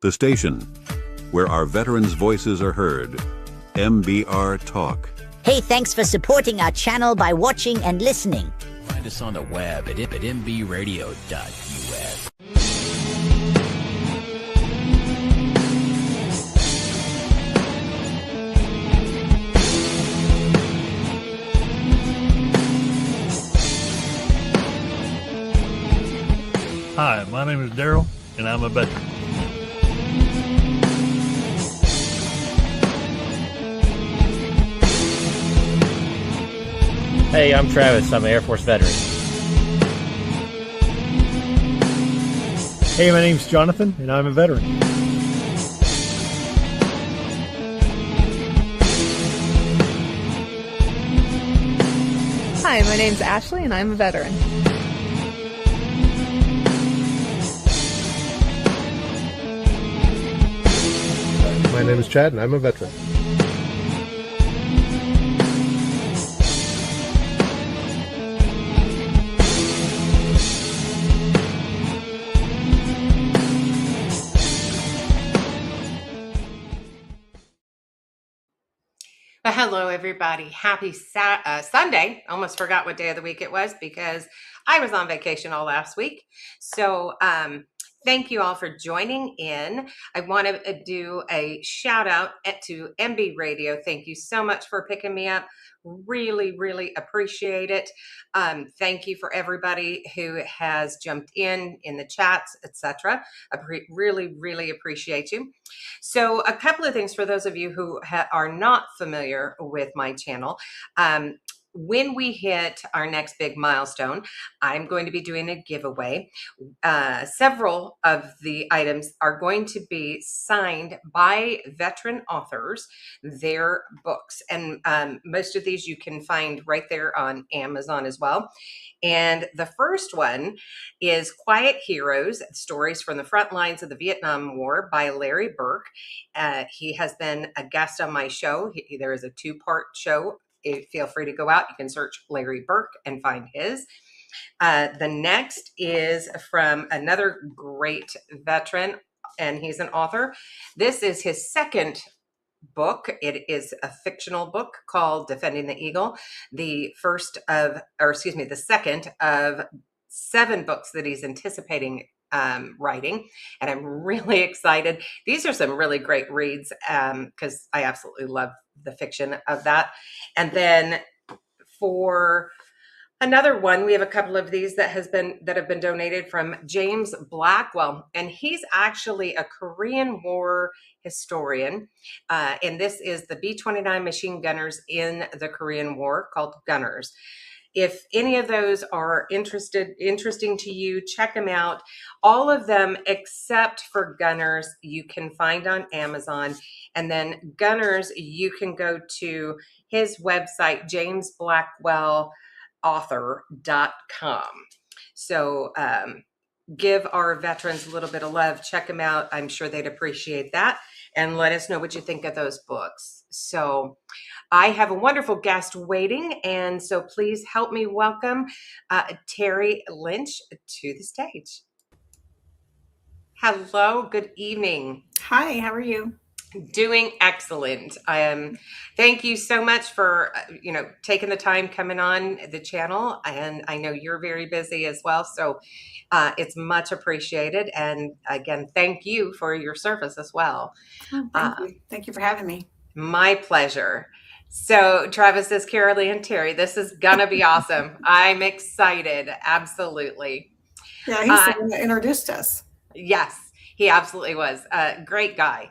The station where our veterans' voices are heard. MBR Talk. Hey, thanks for supporting our channel by watching and listening. Find us on the web at mbradio.us. Hi, my name is Daryl, and I'm a veteran. Hey, I'm Travis. I'm an Air Force veteran. Hey, my name's Jonathan, and I'm a veteran. Hi, my name's Ashley, and I'm a veteran. My name is Chad, and I'm a veteran. Well, hello, everybody. Happy Sunday. Almost forgot what day of the week it was because I was on vacation all last week. So thank you all for joining in. I want to do a shout out to MB Radio. Thank you so much for picking me up. Really, really appreciate it. Thank you for everybody who has jumped in the chats, etc. I really, really appreciate you. So a couple of things for those of you who are not familiar with my channel. When we hit our next big milestone, I'm going to be doing a giveaway. Several of the items are going to be signed by veteran authors, their books. And most of these you can find right there on Amazon as well. And the first one is Quiet Heroes, Stories from the Front Lines of the Vietnam War by Larry Burke. He has been a guest on my show. There is a 2-part show. Feel free to go out. You can search Larry Burke and find his. The next is from another great veteran, and he's an author. This is his second book. It is a fictional book called Defending the Eagle. The second of 7 books that he's anticipating writing, and I'm really excited. These are some really great reads because I absolutely love the fiction of that. And then for another one, we have a couple of these that have been donated from James Blackwell, and he's actually a Korean War historian. And this is the B-29 machine gunners in the Korean War, called Gunners. If any of those are interesting to you, check them out. All of them except for Gunners you can find on Amazon. And then Gunners, you can go to his website, jamesblackwellauthor.com. So give our veterans a little bit of love. Check them out. I'm sure they'd appreciate that. And let us know what you think of those books. So I have a wonderful guest waiting, and so please help me welcome Terri Lynch to the stage. Hello, good evening. Hi, how are you? Doing excellent. Thank you so much for taking the time coming on the channel, and I know you're very busy as well, so it's much appreciated. And again, thank you for your service as well. Oh, thank you. Thank you for having me. My pleasure. So Travis says, Carol and Terry, this is gonna be awesome. I'm excited. Absolutely. Yeah, he's the one that introduced us. Yes, he absolutely was. Great guy.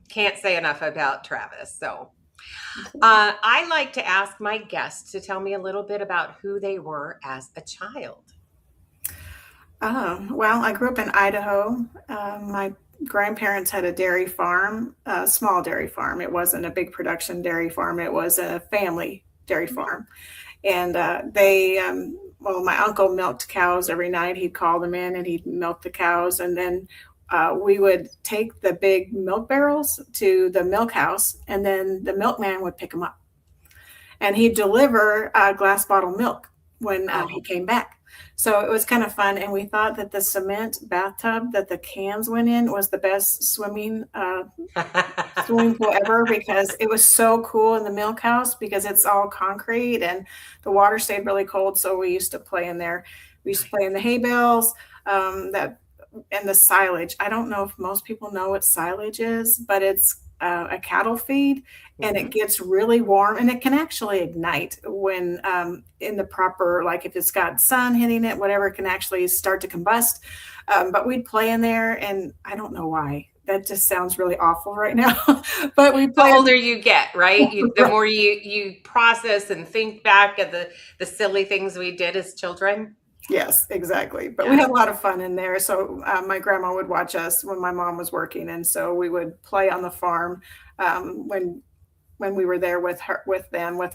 Can't say enough about Travis. So I like to ask my guests to tell me a little bit about who they were as a child. Well, I grew up in Idaho. My grandparents had a dairy farm, a small dairy farm. It wasn't a big production dairy farm. It was a family dairy farm. And my uncle milked cows every night. He'd call them in and he'd milk the cows. And then we would take the big milk barrels to the milk house, and then the milkman would pick them up. And he'd deliver glass bottle milk when he came back. So it was kind of fun. And we thought that the cement bathtub that the cans went in was the best swimming pool ever because it was so cool in the milk house because it's all concrete and the water stayed really cold. So we used to play in there. We used to play in the hay bales, and the silage. I don't know if most people know what silage is, but it's a cattle feed and it gets really warm and it can actually ignite when in the proper, like if it's got sun hitting it, whatever, it can actually start to combust. But we'd play in there and I don't know why. That just sounds really awful right now. But we play. The older you get, right? The more you process and think back at the silly things we did as children. Yes, exactly. But we had a lot of fun in there. So my grandma would watch us when my mom was working, and so we would play on the farm when we were there with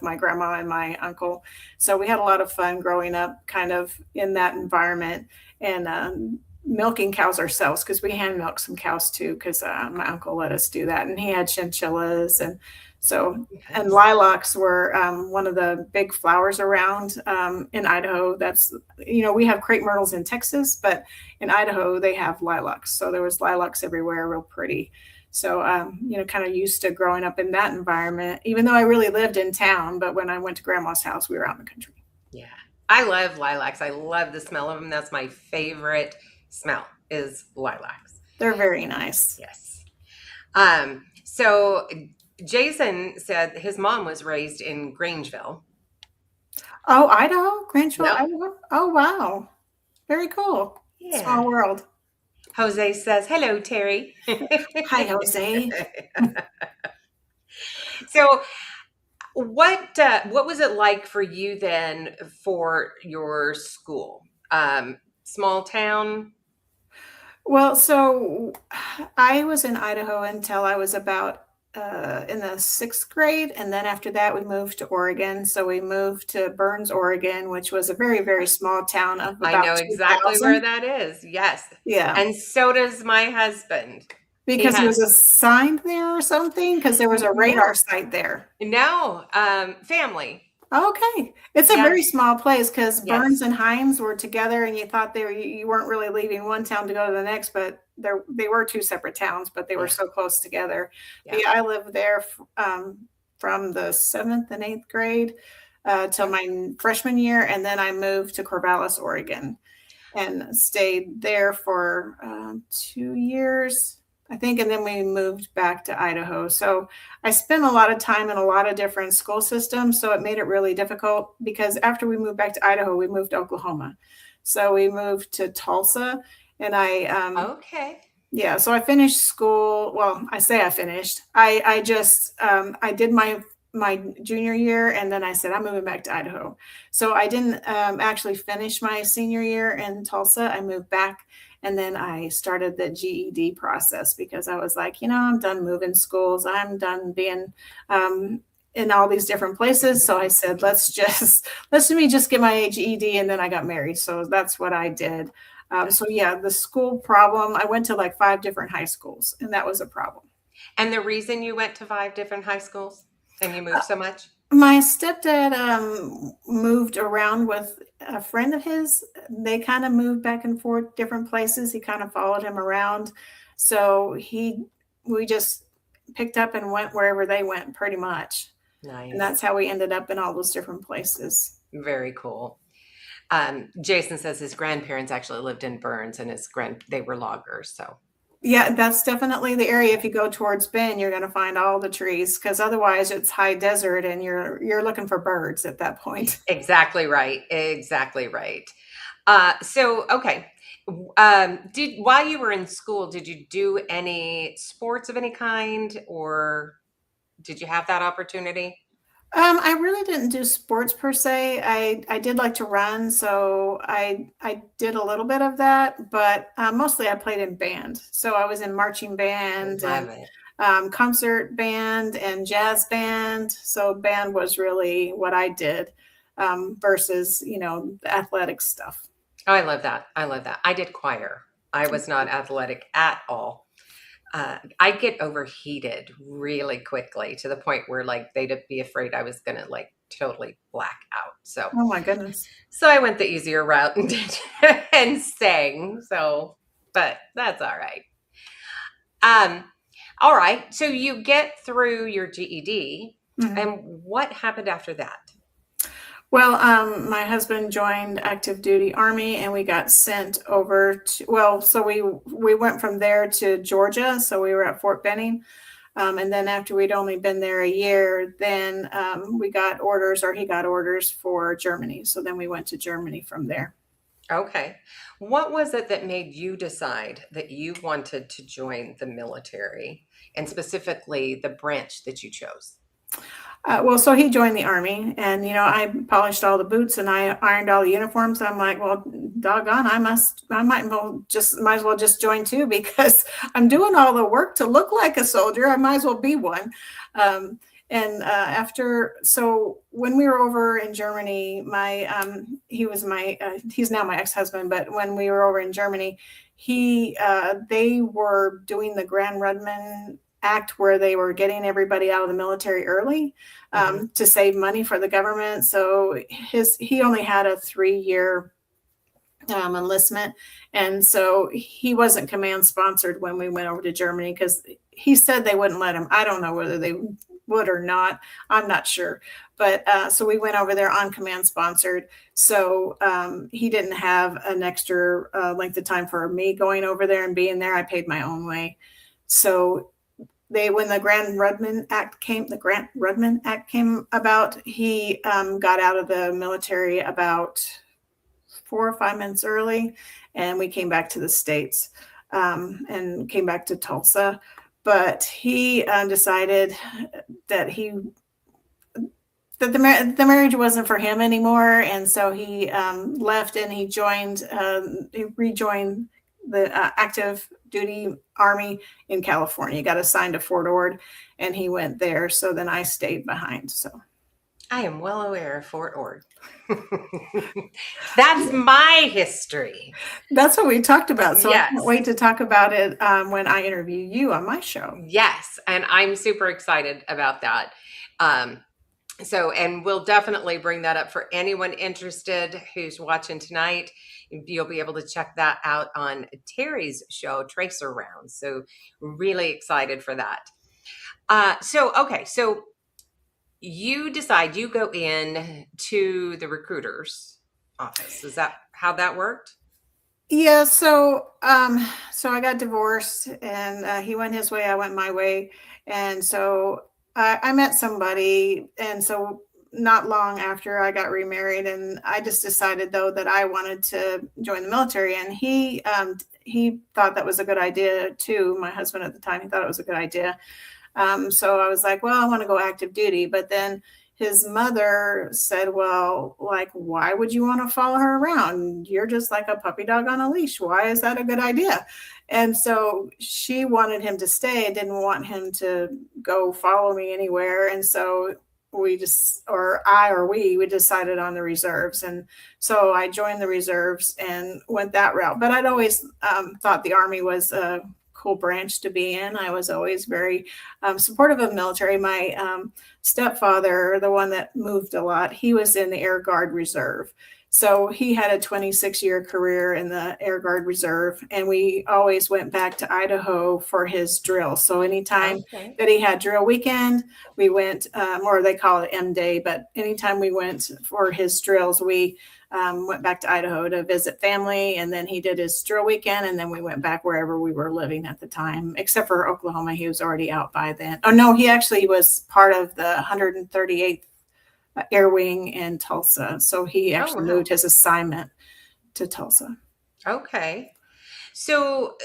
my grandma and my uncle. So we had a lot of fun growing up, kind of in that environment, and milking cows ourselves because we hand milked some cows too because my uncle let us do that, and he had chinchillas and lilacs were one of the big flowers around in Idaho. That's, we have crepe myrtles in Texas, but in Idaho they have lilacs. So there was lilacs everywhere, real pretty. So, kind of used to growing up in that environment, even though I really lived in town. But when I went to grandma's house, we were out in the country. Yeah. I love lilacs. I love the smell of them. That's my favorite smell is lilacs. They're very nice. Yes. So Jason said his mom was raised in Grangeville. Oh, Idaho? Grangeville, Yep. Idaho? Oh, wow. Very cool. Yeah. Small world. Jose says, hello, Terry. Hi, Jose. So what was it like for you then for your school? Small town? Well, so I was in Idaho until I was about in the 6th grade. And then after that, we moved to Oregon. So we moved to Burns, Oregon, which was a very, very small town of about I know exactly 2,000. where that is. Yes. Yeah. And so does my husband. Because he was assigned there or something? Because there was a radar site there. No, family. Okay. It's a very small place because Yes. Burns and Hines were together and you thought you weren't really leaving one town to go to the next, but they were two separate towns, but they were so close together. Yeah. Yeah, I lived there from the 7th and 8th grade till my freshman year. And then I moved to Corvallis, Oregon and stayed there for 2 years, I think. And then we moved back to Idaho. So I spent a lot of time in a lot of different school systems. So it made it really difficult because after we moved back to Idaho, we moved to Oklahoma. So we moved to Tulsa and Okay. yeah, so I finished school. Well, I say I finished. I just I did my junior year and then I said I'm moving back to Idaho. So I didn't actually finish my senior year in Tulsa. I moved back and then I started the GED process because I was like, I'm done moving schools. I'm done being in all these different places. So I said, let me just get my GED, and then I got married. So that's what I did. So yeah, the school problem, I went to like 5 different high schools, and that was a problem. And the reason you went to 5 different high schools and you moved so much? My stepdad moved around with a friend of his. They kind of moved back and forth different places. He kind of followed him around. So we just picked up and went wherever they went pretty much. Nice. And that's how we ended up in all those different places. Very cool. Jason says his grandparents actually lived in Burns and they were loggers. So yeah, that's definitely the area. If you go towards Bend, you're going to find all the trees because otherwise it's high desert and you're looking for birds at that point. Exactly right. Exactly right. So, okay. While you were in school, did you do any sports of any kind or did you have that opportunity? I really didn't do sports per se. I did like to run, so I did a little bit of that, but mostly I played in band. So I was in marching band and concert band and jazz band. So band was really what I did versus, the athletic stuff. Oh, I love that. I love that. I did choir. I was not athletic at all. I'd get overheated really quickly to the point where they'd be afraid I was going to totally black out. So, Oh my goodness. so I went the easier route and did and sang. So, but that's all right. All right. So you get through your GED, and what happened after that? Well, my husband joined active duty Army, and we got sent over to, so we went from there to Georgia. So we were at Fort Benning. And then after we'd only been there a year, then we got orders, or he got orders for Germany. So then we went to Germany from there. Okay. What was it that made you decide that you wanted to join the military, and specifically the branch that you chose? So he joined the Army, and I polished all the boots and I ironed all the uniforms. I'm like, well, doggone, I might as well just join too, because I'm doing all the work to look like a soldier. I might as well be one. So when we were over in Germany, he's now my ex-husband, but when we were over in Germany, they were doing the Grand Rudman Act, where they were getting everybody out of the military early to save money for the government. So he only had a 3-year enlistment, and so he wasn't command sponsored when we went over to Germany, because he said they wouldn't let him. I don't know whether they would or not. I'm not sure. But so we went over there on command sponsored. So he didn't have an extra length of time for me going over there and being there. I paid my own way. So when the Grant Rudman Act came about, he got out of the military about 4 or 5 months early, and we came back to the States and came back to Tulsa. But he decided that the marriage wasn't for him anymore, and so he left, and he rejoined the active duty Army in California. He got assigned to Fort Ord, and he went there. So then I stayed behind. So I am well aware of Fort Ord. That's my history. That's what we talked about. So Yes. I can't wait to talk about it when I interview you on my show. Yes, and I'm super excited about that. And we'll definitely bring that up for anyone interested who's watching tonight. You'll be able to check that out on Terri's show, Tracer Rounds. So really excited for that. So you decide you go in to the recruiter's office. Is that how that worked? Yeah. So I got divorced, and he went his way, I went my way. And so I met somebody, and so not long after I got remarried, and I just decided though that I wanted to join the military, and he thought that was a good idea too. My husband at the time, he thought it was a good idea. So I was like, well, I want to go active duty, but then his mother said, well, like, why would you want to follow her around? You're just like a puppy dog on a leash. Why is that a good idea? And so she wanted him to stay, didn't want him to go follow me anywhere. And so we decided on the reserves. And so I joined the reserves and went that route. But I'd always thought the Army was a cool branch to be in. I was always very supportive of military. My stepfather, the one that moved a lot, he was in the Air Guard Reserve. So he had a 26-year career in the Air Guard Reserve, and we always went back to Idaho for his drill. So anytime that he had drill weekend, we went, or they call it M-Day, but anytime we went for his drills, we went back to Idaho to visit family, and then he did his drill weekend, and then we went back wherever we were living at the time, except for Oklahoma. He was already out by then. Oh, no, he actually was part of the 138th Air Wing in Tulsa. So he actually moved his assignment to Tulsa. Okay. So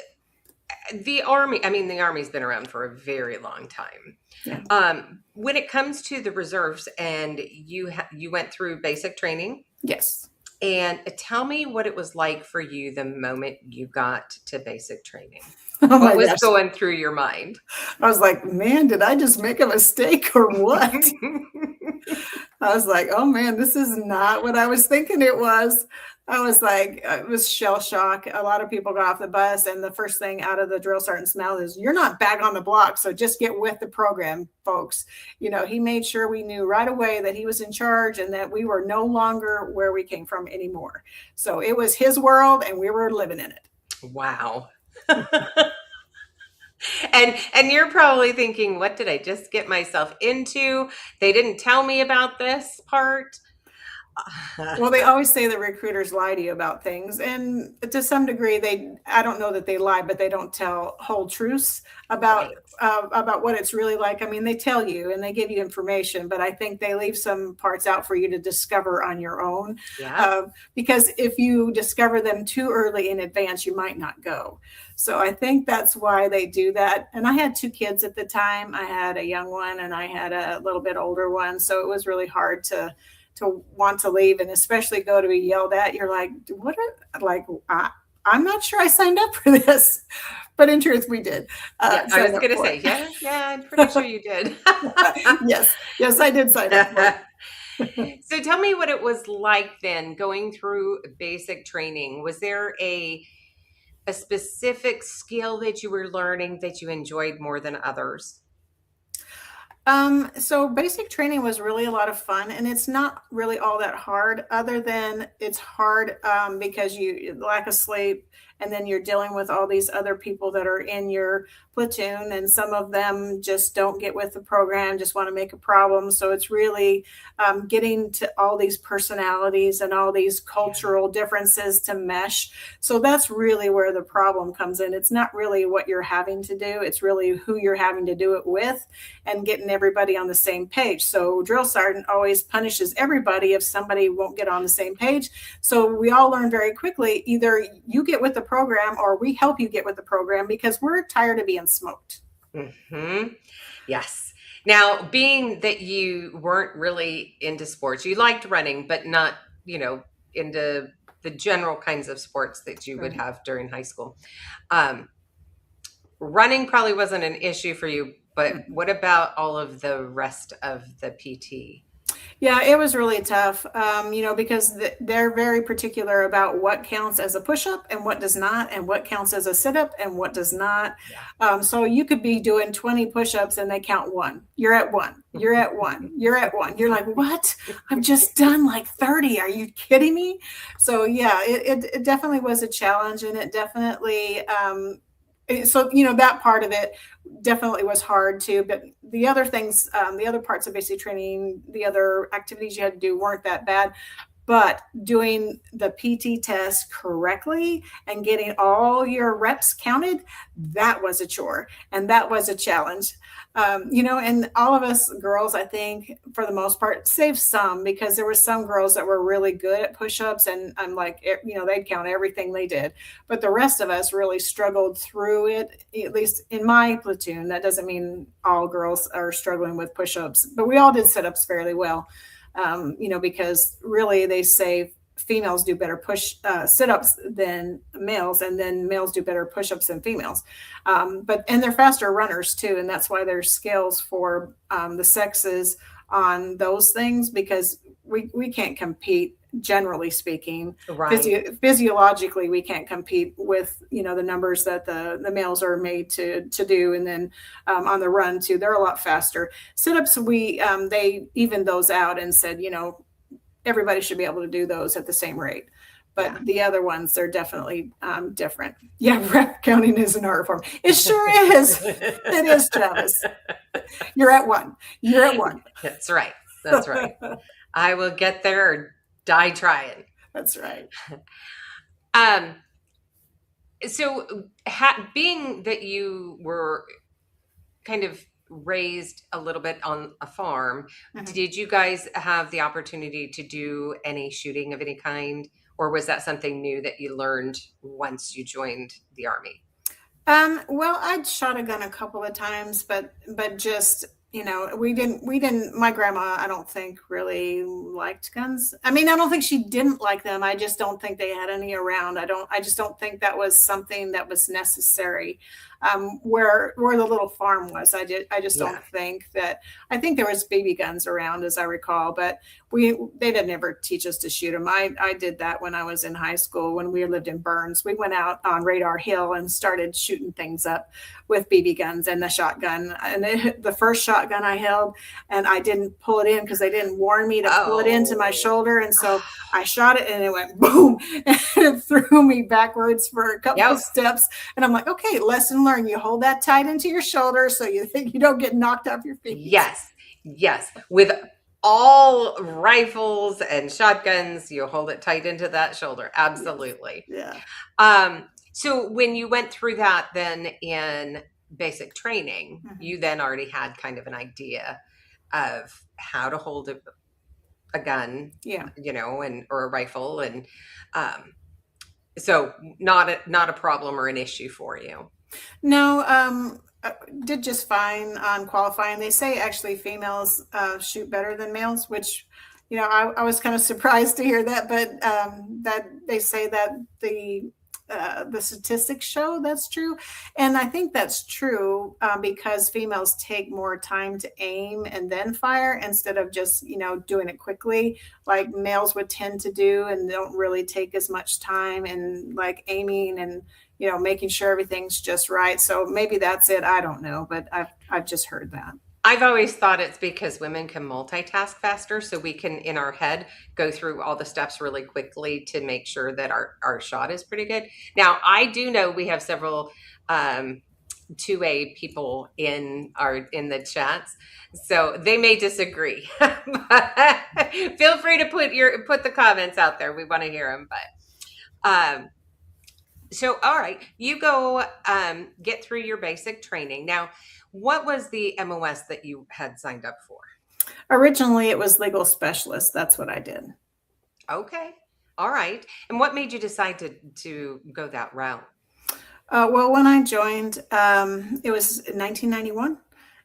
the Army's been around for a very long time. Yeah. When it comes to the reserves, and you went through basic training. Yes. And tell me what it was like for you the moment you got to basic training. Oh, what was going through your mind? I was like, man, did I just make a mistake or what? I was like, oh man, this is not what I was thinking it was. I was like, it was shell shock. A lot of people got off the bus, and the first thing out of the drill sergeant's mouth is, "You're not back on the block, so just get with the program, folks." He made sure we knew right away that he was in charge and that we were no longer where we came from anymore. So it was his world, and we were living in it. Wow. And you're probably thinking, what did I just get myself into? They didn't tell me about this part. Well, they always say the recruiters lie to you about things, and to some degree, I don't know that they lie, but they don't tell whole truths about what it's really like. I mean, they tell you and they give you information, but I think they leave some parts out for you to discover on your own. Yeah. Because if you discover them too early in advance, you might not go. So I think that's why they do that. And I had 2 kids at the time. I had a young one and I had a little bit older one, so it was really hard to want to leave, and especially go to be yelled at. You're like, I'm not sure I signed up for this, but in truth, we did. I was going to say, yeah, I'm pretty sure you did. yes, I did sign up for it. So tell me what it was like then going through basic training. Was there a specific skill that you were learning that you enjoyed more than others? So basic training was really a lot of fun, and it's not really all that hard, other than it's hard because you lack of sleep, and then you're dealing with all these other people that are in your platoon, and some of them just don't get with the program, just want to make a problem. So it's really getting to all these personalities and all these cultural differences to mesh. So that's really where the problem comes in. It's not really what you're having to do. It's really who you're having to do it with and getting everybody on the same page. So drill sergeant always punishes everybody if somebody won't get on the same page. So we all learn very quickly, either you get with the program or we help you get with the program, because we're tired of being smoked. Mm-hmm. Yes. Now, being that you weren't really into sports, you liked running, but not, into the general kinds of sports that you would have during high school. Running probably wasn't an issue for you, but what about all of the rest of the PT? Yeah, it was really tough, because they're very particular about what counts as a push-up and what does not, and what counts as a sit-up and what does not. Yeah. So you could be doing 20 push-ups and they count 1. You're at 1. You're at 1. You're at 1. You're like, what? I've just done like 30. Are you kidding me? So yeah, it definitely was a challenge, and it definitely that part of it definitely was hard too. But the other things, the other parts of basic training, the other activities you had to do weren't that bad. But doing the PT test correctly and getting all your reps counted, that was a chore, and that was a challenge. And all of us girls, I think, for the most part, saved some, because there were some girls that were really good at push-ups, and I'm like, they'd count everything they did. But the rest of us really struggled through it, at least in my platoon. That doesn't mean all girls are struggling with push-ups, but we all did sit-ups fairly well, because really they say females do better sit-ups than males, and then males do better push-ups than females. And they're faster runners too, and that's why there's scales for the sexes on those things, because we can't compete, generally speaking. Right. Physiologically, we can't compete with the numbers that the males are made to do, and then on the run too, they're a lot faster. Sit-ups, they evened those out and said, everybody should be able to do those at the same rate. But the other ones, they're definitely different. Yeah, rep counting is an art form. It sure is. It is, Travis. You're at 1. You're at 1. That's right. That's right. I will get there or die trying. That's right. So being that you were kind of raised a little bit on a farm, did you guys have the opportunity to do any shooting of any kind, or was that something new that you learned once you joined the Army? Well, I'd shot a gun a couple of times, but just, we didn't, my grandma, I don't think really liked guns. I mean, I don't think she didn't like them. I just don't think they had any around. I just don't think that was something that was necessary. where the little farm was. I just Yeah. don't think that. I think there was BB guns around, as I recall, but they didn't ever teach us to shoot them. I did that when I was in high school when we lived in Burns. We went out on Radar Hill and started shooting things up with BB guns and the shotgun. And the first shotgun I held, and I didn't pull it in because they didn't warn me to pull it into my shoulder, and so I shot it and it went boom, and it threw me backwards for a couple of steps. And I'm like, okay, lesson learned. You hold that tight into your shoulder so you don't get knocked off your feet. Yes. With all rifles and shotguns, you hold it tight into that shoulder. Absolutely. Yeah. So when you went through that then in basic training, you then already had kind of an idea of how to hold a gun, or a rifle. And so not a problem or an issue for you. No, did just fine on qualifying. They say actually females shoot better than males, which, I was kind of surprised to hear that, but that they say that the statistics show that's true. And I think that's true because females take more time to aim and then fire instead of just, doing it quickly like males would tend to do, and don't really take as much time and like aiming and, making sure everything's just right. So maybe that's it. I don't know, but I've just heard that. I've always thought it's because women can multitask faster, so we can, in our head, go through all the steps really quickly to make sure that our shot is pretty good. Now, I do know we have several 2A people in the chats, so they may disagree. Feel free to put the comments out there. We want to hear them. But so, all right, you go get through your basic training. Now, what was the MOS that you had signed up for? Originally, it was legal specialist. That's what I did. Okay. All right. And what made you decide to go that route? Well, when I joined, it was 1991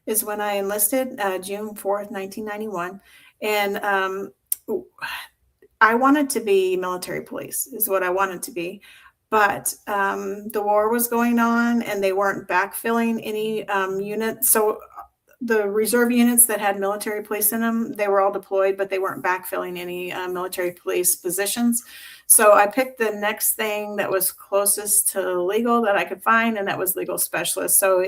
is when I enlisted, June 4th, 1991. And I wanted to be military police is what I wanted to be. But the war was going on and they weren't backfilling any units. So the reserve units that had military police in them, they were all deployed, but they weren't backfilling any military police positions. So I picked the next thing that was closest to legal that I could find, and that was legal specialist. So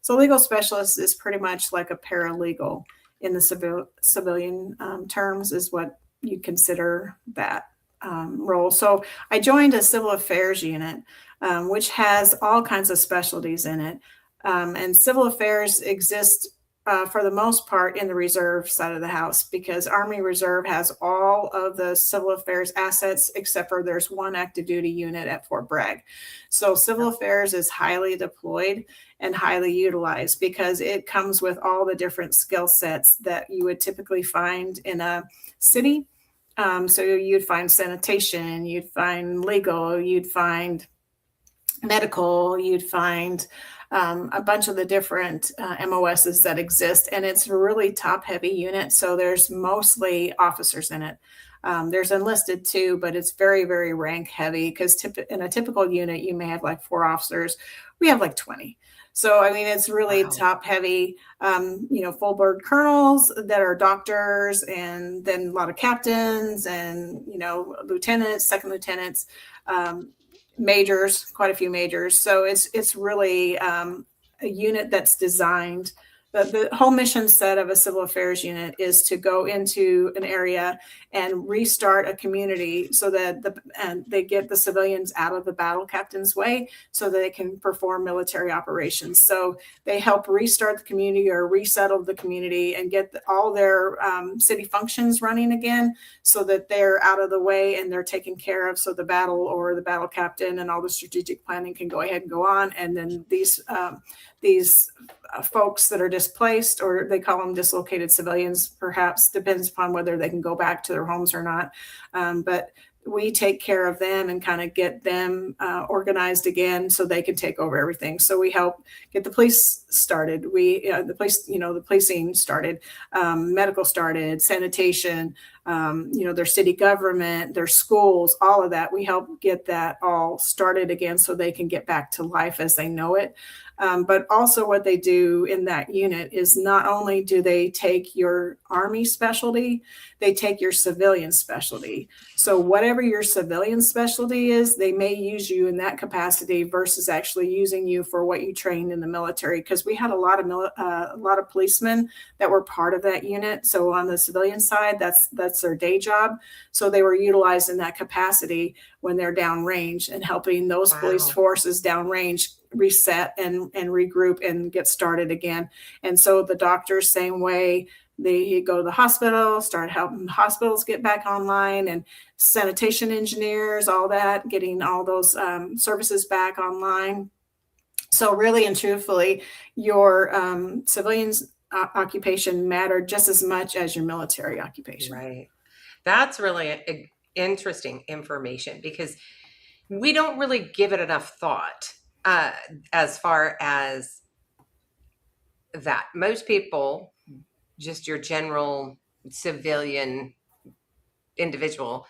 legal specialist is pretty much like a paralegal in the civilian terms is what you consider that role. So I joined a civil affairs unit, which has all kinds of specialties in it. And civil affairs exist for the most part in the reserve side of the house because Army Reserve has all of the civil affairs assets except for there's one active duty unit at Fort Bragg. So civil affairs is highly deployed and highly utilized because it comes with all the different skill sets that you would typically find in a city. So you'd find sanitation, you'd find legal, you'd find medical, you'd find a bunch of the different MOSs that exist. And it's a really top heavy unit. So there's mostly officers in it. There's enlisted too, but it's very, very rank heavy because in a typical unit, you may have like 4 officers. We have like 20. So, I mean, it's really top heavy, full bird colonels that are doctors, and then a lot of captains and, lieutenants, second lieutenants, majors, quite a few majors. So it's really a unit that's designed. The whole mission set of a civil affairs unit is to go into an area and restart a community so that they get the civilians out of the battle captain's way so that they can perform military operations. So they help restart the community or resettle the community and get all their city functions running again so that they're out of the way and they're taken care of. So the battle or the battle captain and all the strategic planning can go ahead and go on. And then these folks that are displaced, or they call them dislocated civilians, perhaps, depends upon whether they can go back to their homes or not. But we take care of them and kind of get them organized again so they can take over everything. So we help get the police started. The policing started, medical started, sanitation, their city government, their schools, all of that. We help get that all started again so they can get back to life as they know it. But also what they do in that unit is not only do they take your Army specialty, they take your civilian specialty. So whatever your civilian specialty is, they may use you in that capacity versus actually using you for what you trained in the military. Because we had a lot of policemen that were part of that unit. So on the civilian side, that's their day job. So they were utilized in that capacity when they're downrange and helping those police forces downrange reset and regroup and get started again. And so the doctors, same way, they go to the hospital, start helping hospitals get back online, and sanitation engineers, all that, getting all those services back online. So really and truthfully, your civilians occupation mattered just as much as your military occupation. Right. That's really interesting information, because we don't really give it enough thought as far as that. Most people, just your general civilian individual,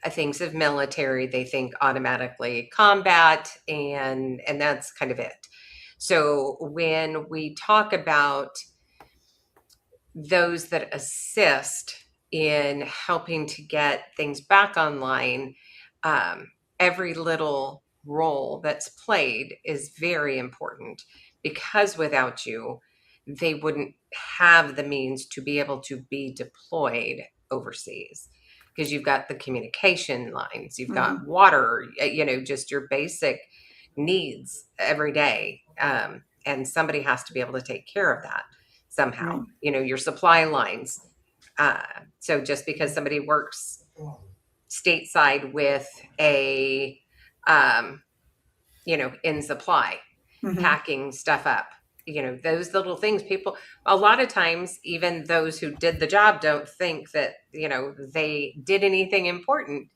thinks of military, they think automatically combat, and that's kind of it. So when we talk about those that assist in helping to get things back online, every little role that's played is very important, because without you, they wouldn't have the means to be able to be deployed overseas, because you've got the communication lines, you've got water, just your basic needs every day. And somebody has to be able to take care of that somehow, your supply lines. So just because somebody works stateside with a, in supply, packing stuff up, those little things, people, a lot of times, even those who did the job don't think that, they did anything important.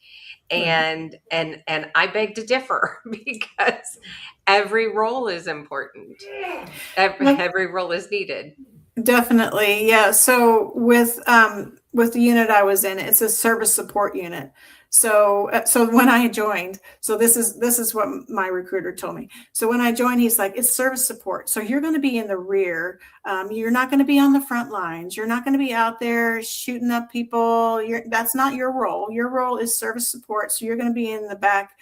And I beg to differ, because every role is important. Every role is needed. Definitely. Yeah. So with the unit I was in, it's a service support unit. So when I joined, so this is what my recruiter told me. So when I joined, he's like, it's service support. So you're going to be in the rear. You're not going to be on the front lines. You're not going to be out there shooting up people. That's not your role. Your role is service support. So you're going to be in the back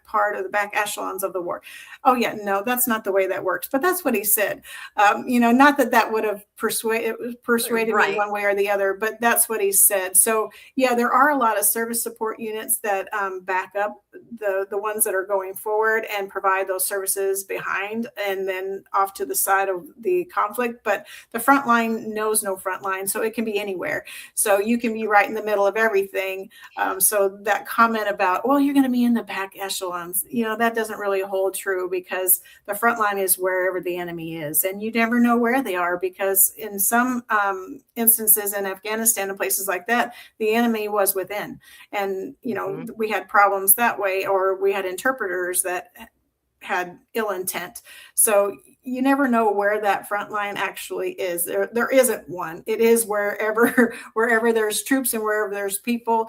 part of the back echelons of the war. Oh yeah, no, that's not the way that works. But that's what he said. Not that would have persuaded me one way or the other, but that's what he said. So yeah, there are a lot of service support units that back up the ones that are going forward and provide those services behind and then off to the side of the conflict. But the front line knows no front line, so it can be anywhere. So you can be right in the middle of everything. So that comment about, well, you're going to be in the back echelons, that doesn't really hold true, because the front line is wherever the enemy is, and you never know where they are, because in some instances in Afghanistan and places like that, the enemy was within, and we had problems that way, or we had interpreters that had ill intent. So you never know where that front line actually is. There isn't one. It is wherever there's troops and wherever there's people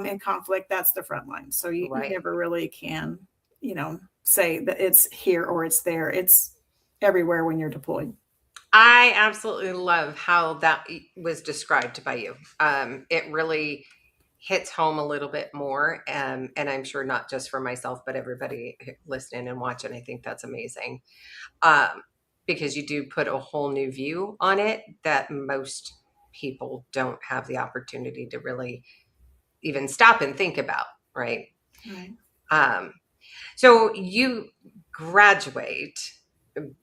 in conflict, that's the front line. So you never really can, say that it's here or it's there. It's everywhere when you're deployed. I absolutely love how that was described by you. It really hits home a little bit more. And I'm sure not just for myself, but everybody listening and watching. I think that's amazing. Because you do put a whole new view on it that most people don't have the opportunity to really even stop and think about, right? So you graduate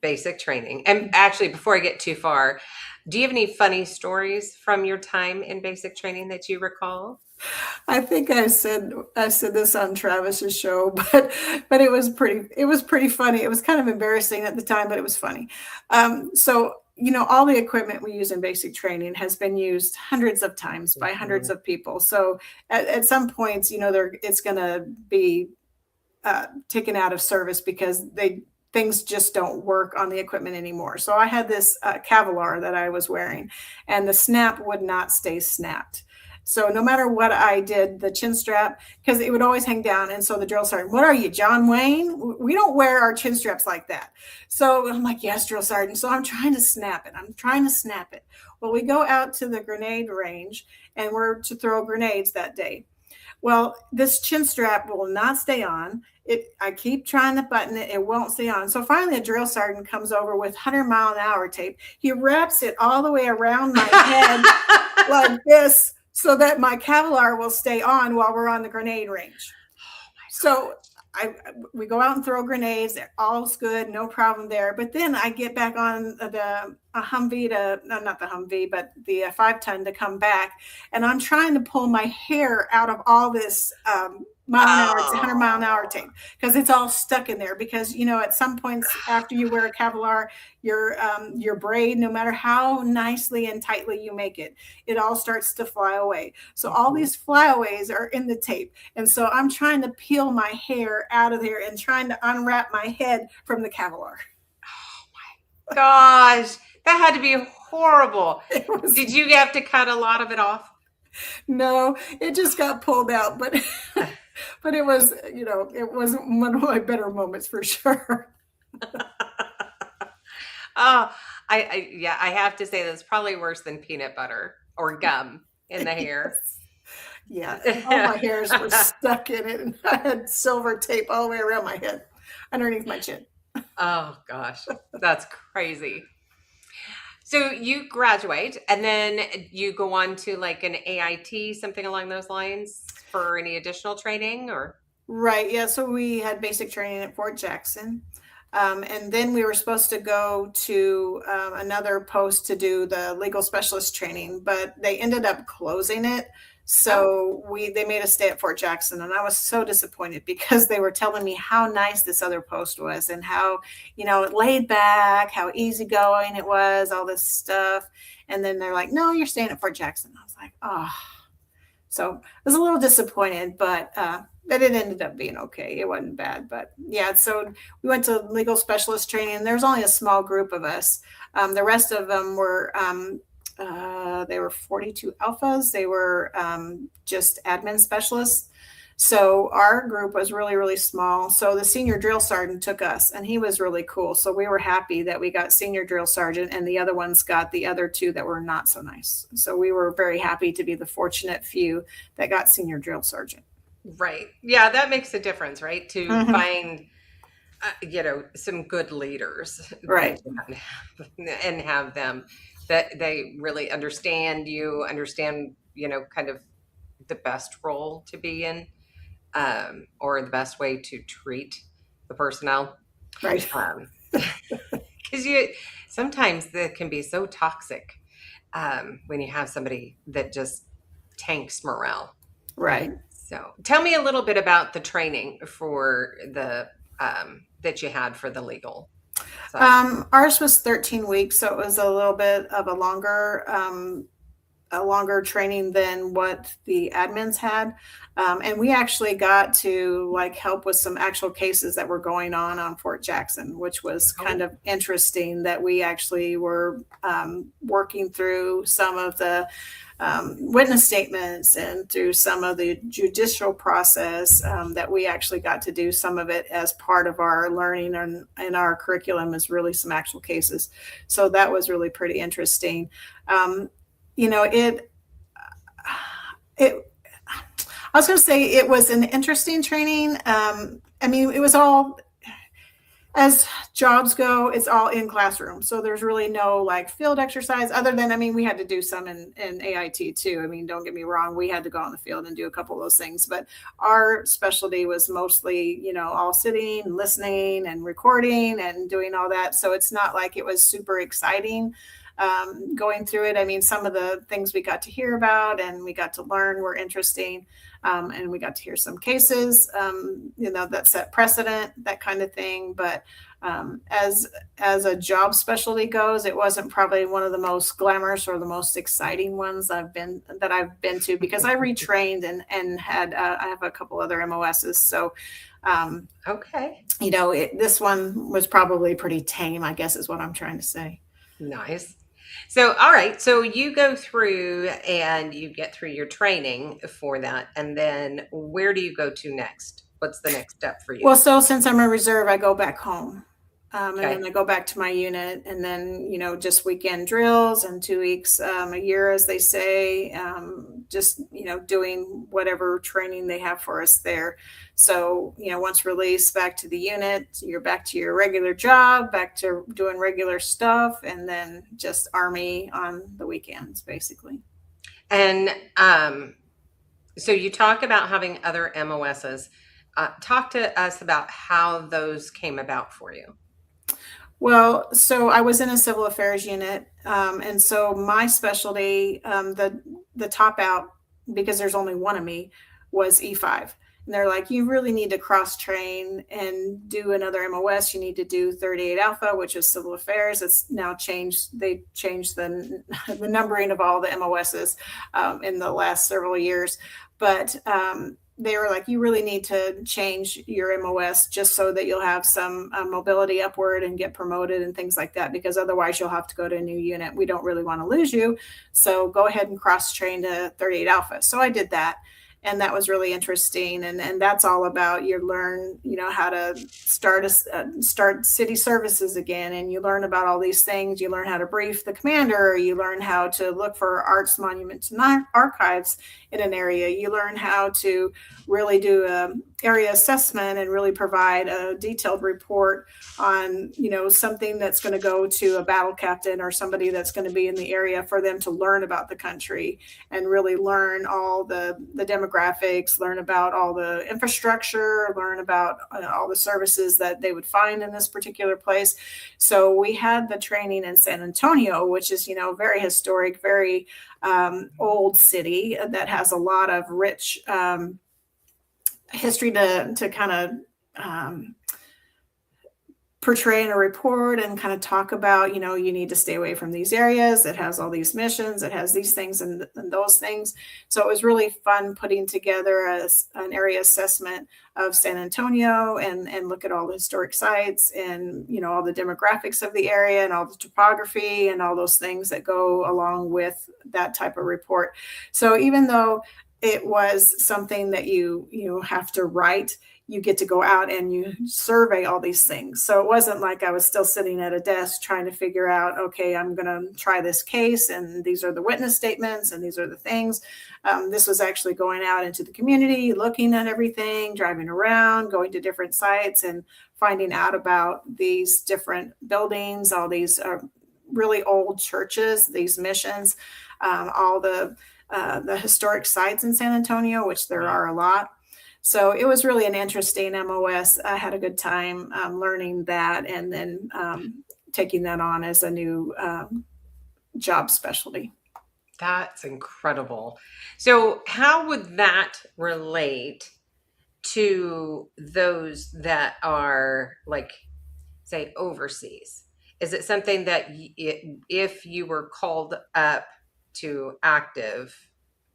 basic training. And actually, before I get too far, do you have any funny stories from your time in basic training that you recall? I think I said this on Travis's show, but it was pretty funny. It was kind of embarrassing at the time, but it was funny. So all the equipment we use in basic training has been used hundreds of times by hundreds of people. So at some points, it's going to be taken out of service because things just don't work on the equipment anymore. So I had this Kevlar that I was wearing, and the snap would not stay snapped. So no matter what I did, the chin strap, because it would always hang down. And so the drill sergeant, what are you, John Wayne? We don't wear our chin straps like that. So I'm like, yes, drill sergeant. So I'm trying to snap it. Well, we go out to the grenade range and we're to throw grenades that day. Well, this chin strap will not stay on. I keep trying to button it. It won't stay on. So finally a drill sergeant comes over with 100-mile-an-hour tape. He wraps it all the way around my head like this so that my Kevlar will stay on while we're on the grenade range. So we go out and throw grenades. All's good. No problem there. But then I get back on the Humvee not the Humvee, but the 5-ton to come back. And I'm trying to pull my hair out of all this 100-mile-an-hour tape because it's all stuck in there. Because, at some points after you wear a Kevlar, your braid, no matter how nicely and tightly you make it, it all starts to fly away. So all these flyaways are in the tape. And so I'm trying to peel my hair out of there and trying to unwrap my head from the Kevlar. Oh my gosh, that had to be horrible. Did you have to cut a lot of it off? No, it just got pulled out, but but it was, it wasn't one of my better moments for sure. Oh, I have to say that's probably worse than peanut butter or gum in the hair. Yeah, all my hairs were stuck in it, and I had silver tape all the way around my head, underneath my chin. Oh gosh, that's crazy. So you graduate and then you go on to like an AIT, something along those lines for any additional training or? Right. Yeah. So we had basic training at Fort Jackson. And then we were supposed to go to another post to do the legal specialist training, but they ended up closing it. So they made us stay at Fort Jackson, and I was so disappointed because they were telling me how nice this other post was and how, laid back, how easygoing it was, all this stuff. And then they're like, no, you're staying at Fort Jackson. I was like, oh, so I was a little disappointed, but it ended up being okay. It wasn't bad, but yeah. So we went to legal specialist training. There's only a small group of us. The rest of them were, they were 42 alphas. They were just admin specialists. So our group was really, really small. So the senior drill sergeant took us, and he was really cool. So we were happy that we got senior drill sergeant, and the other ones got the other two that were not so nice. So we were very happy to be the fortunate few that got senior drill sergeant. Right. Yeah, that makes a difference, right? To find, some good leaders. Right. And have them that they really understand you, understand, kind of the best role to be in, or the best way to treat the personnel. Right. Because sometimes that can be so toxic when you have somebody that just tanks morale. Right. So tell me a little bit about the training for the that you had for the legal. So. Ours was 13 weeks, so it was a little bit of a longer training than what the admins had. And we actually got to help with some actual cases that were going on Fort Jackson, which was kind of interesting that we actually were working through some of the witness statements and through some of the judicial process that we actually got to do some of it as part of our learning and our curriculum is really some actual cases. So that was really pretty interesting. I was going to say it was an interesting training. It was all, as jobs go, it's all in classroom. So there's really no field exercise other than, we had to do some in AIT too. Don't get me wrong. We had to go out in the field and do a couple of those things, but our specialty was mostly, all sitting and listening and recording and doing all that. So it's not like it was super exciting going through it. Some of the things we got to hear about and we got to learn were interesting. And we got to hear some cases, that set precedent, that kind of thing. But as a job specialty goes, it wasn't probably one of the most glamorous or the most exciting ones I've been to because I retrained and had I have a couple other MOSs. So okay, this one was probably pretty tame, I guess is what I'm trying to say. Nice. So, all right. So you go through and you get through your training for that. And then where do you go to next? What's the next step for you? Well, so since I'm a reserve, I go back home. And Okay. then I go back to my unit, and then, just weekend drills and 2 weeks a year, as they say, just, doing whatever training they have for us there. So, once released back to the unit, you're back to your regular job, back to doing regular stuff, and then just Army on the weekends, basically. And so you talk about having other MOSs. Talk to us about how those came about for you. Well, so I was in a civil affairs unit, and so my specialty, the top out, because there's only one of me, was E5. And they're like, you really need to cross train and do another MOS. You need to do 38 Alpha, which is civil affairs. It's now changed. They changed the numbering of all the MOSs in the last several years, but they were like, you really need to change your MOS just so that you'll have some mobility upward and get promoted and things like that, because otherwise you'll have to go to a new unit. We don't really want to lose you. So go ahead and cross train to 38 Alpha. So I did that. And that was really interesting. And that's all about, you learn, how to start city services again. And you learn about all these things. You learn how to brief the commander. You learn how to look for arts, monuments, and archives in an area. You learn how to really do an area assessment and really provide a detailed report on, something that's going to go to a battle captain or somebody that's going to be in the area, for them to learn about the country and really learn all the demographics, learn about all the infrastructure, learn about all the services that they would find in this particular place. So we had the training in San Antonio, which is, very historic, very old city that has a lot of rich history to kind of portray in a report and kind of talk about, you need to stay away from these areas. It has all these missions. It has these things and those things. So it was really fun putting together an area assessment of San Antonio and look at all the historic sites and, all the demographics of the area and all the topography and all those things that go along with that type of report. So even though it was something that you have to write, you get to go out and you survey all these things. So it wasn't like I was still sitting at a desk trying to figure out, okay, I'm going to try this case, and these are the witness statements, and these are the things. This was actually going out into the community, looking at everything, driving around, going to different sites and finding out about these different buildings, all these really old churches, these missions, all the historic sites in San Antonio, which there are a lot. So it was really an interesting MOS. I had a good time learning that, and then taking that on as a new job specialty. That's incredible. So how would that relate to those that are, like, say, overseas? Is it something that if you were called up to active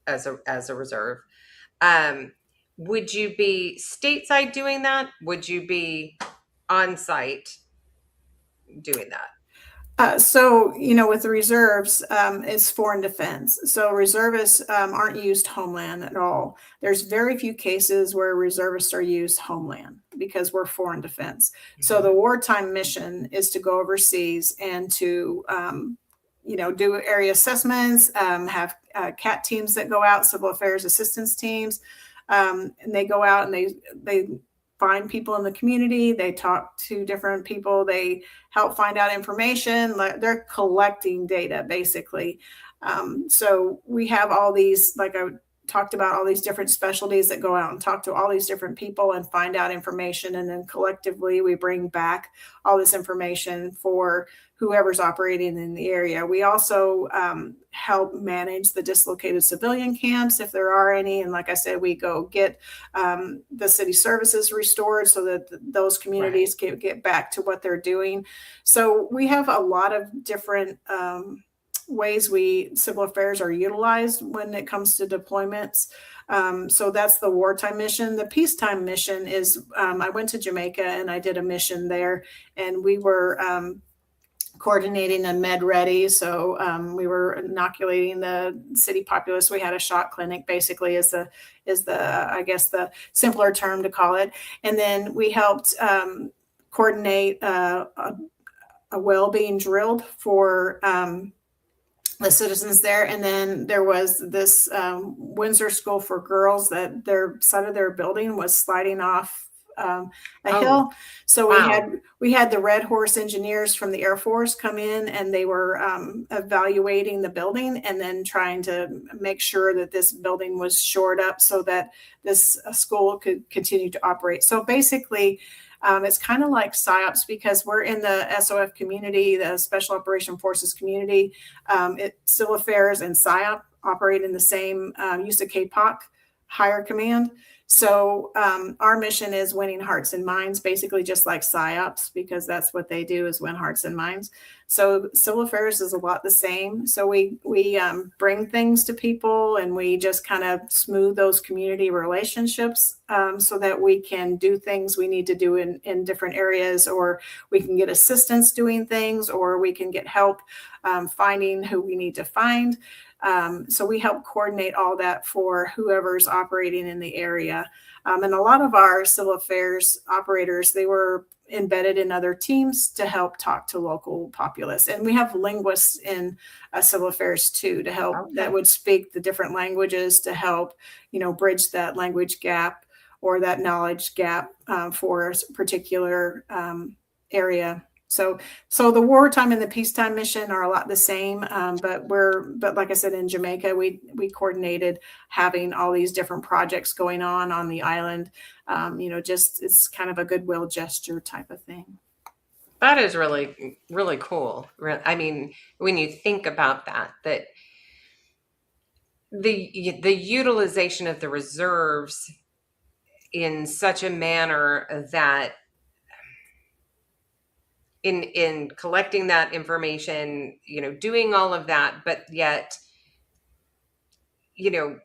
as a reserve, would you be stateside doing that? Would you be on site doing that? So, with the reserves, it's foreign defense. So reservists aren't used homeland at all. There's very few cases where reservists are used homeland because we're foreign defense. So the wartime mission is to go overseas and to, do area assessments, have CAT teams that go out, civil affairs assistance teams. And they go out and they find people in the community. They talk to different people. They help find out information. They're collecting data, basically. So we have all these, like I talked about, all these different specialties that go out and talk to all these different people and find out information. And then collectively, we bring back all this information for whoever's operating in the area. We also help manage the dislocated civilian camps, if there are any. And like I said, we go get the city services restored so that those communities can get back to what they're doing. So we have a lot of different ways civil affairs are utilized when it comes to deployments. So that's the wartime mission. The peacetime mission is, I went to Jamaica and I did a mission there, and we were coordinating a med ready. So we were inoculating the city populace. We had a shot clinic, basically, is the I guess the simpler term to call it. And then we helped coordinate a well being drilled for the citizens there. And then there was this Windsor School for Girls that their side of their building was sliding off a hill. So we had the Red Horse engineers from the Air Force come in, and they were evaluating the building and then trying to make sure that this building was shored up so that this school could continue to operate. So basically, it's kind of like PSYOPs because we're in the SOF community, the Special Operation Forces community. Civil Affairs and PSYOP operate in the same use of KPOC higher command. So our mission is winning hearts and minds, basically just like PSYOPs, because that's what they do, is win hearts and minds. So Civil Affairs is a lot the same. So we bring things to people, and we just kind of smooth those community relationships so that we can do things we need to do in different areas, or we can get assistance doing things, or we can get help finding who we need to find. So we help coordinate all that for whoever's operating in the area. And a lot of our civil affairs operators, they were embedded in other teams to help talk to local populace. And we have linguists in civil affairs too, to help that would speak the different languages to help, bridge that language gap or that knowledge gap for a particular area. So the wartime and the peacetime mission are a lot the same, but like I said, in Jamaica, we coordinated having all these different projects going on the island. Just it's kind of a goodwill gesture type of thing. That is really, really cool. I mean, when you think about that the utilization of the reserves in such a manner that in collecting that information, doing all of that, but yet,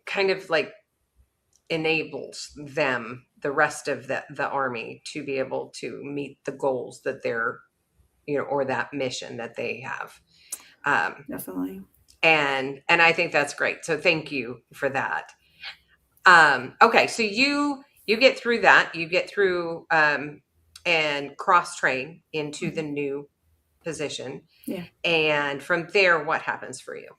kind of like enables them, the rest of the Army, to be able to meet the goals that they're, or that mission that they have. Definitely. And I think that's great. So thank you for that. Okay. So you get through that, and cross-train into the new position. Yeah. And from there, what happens for you?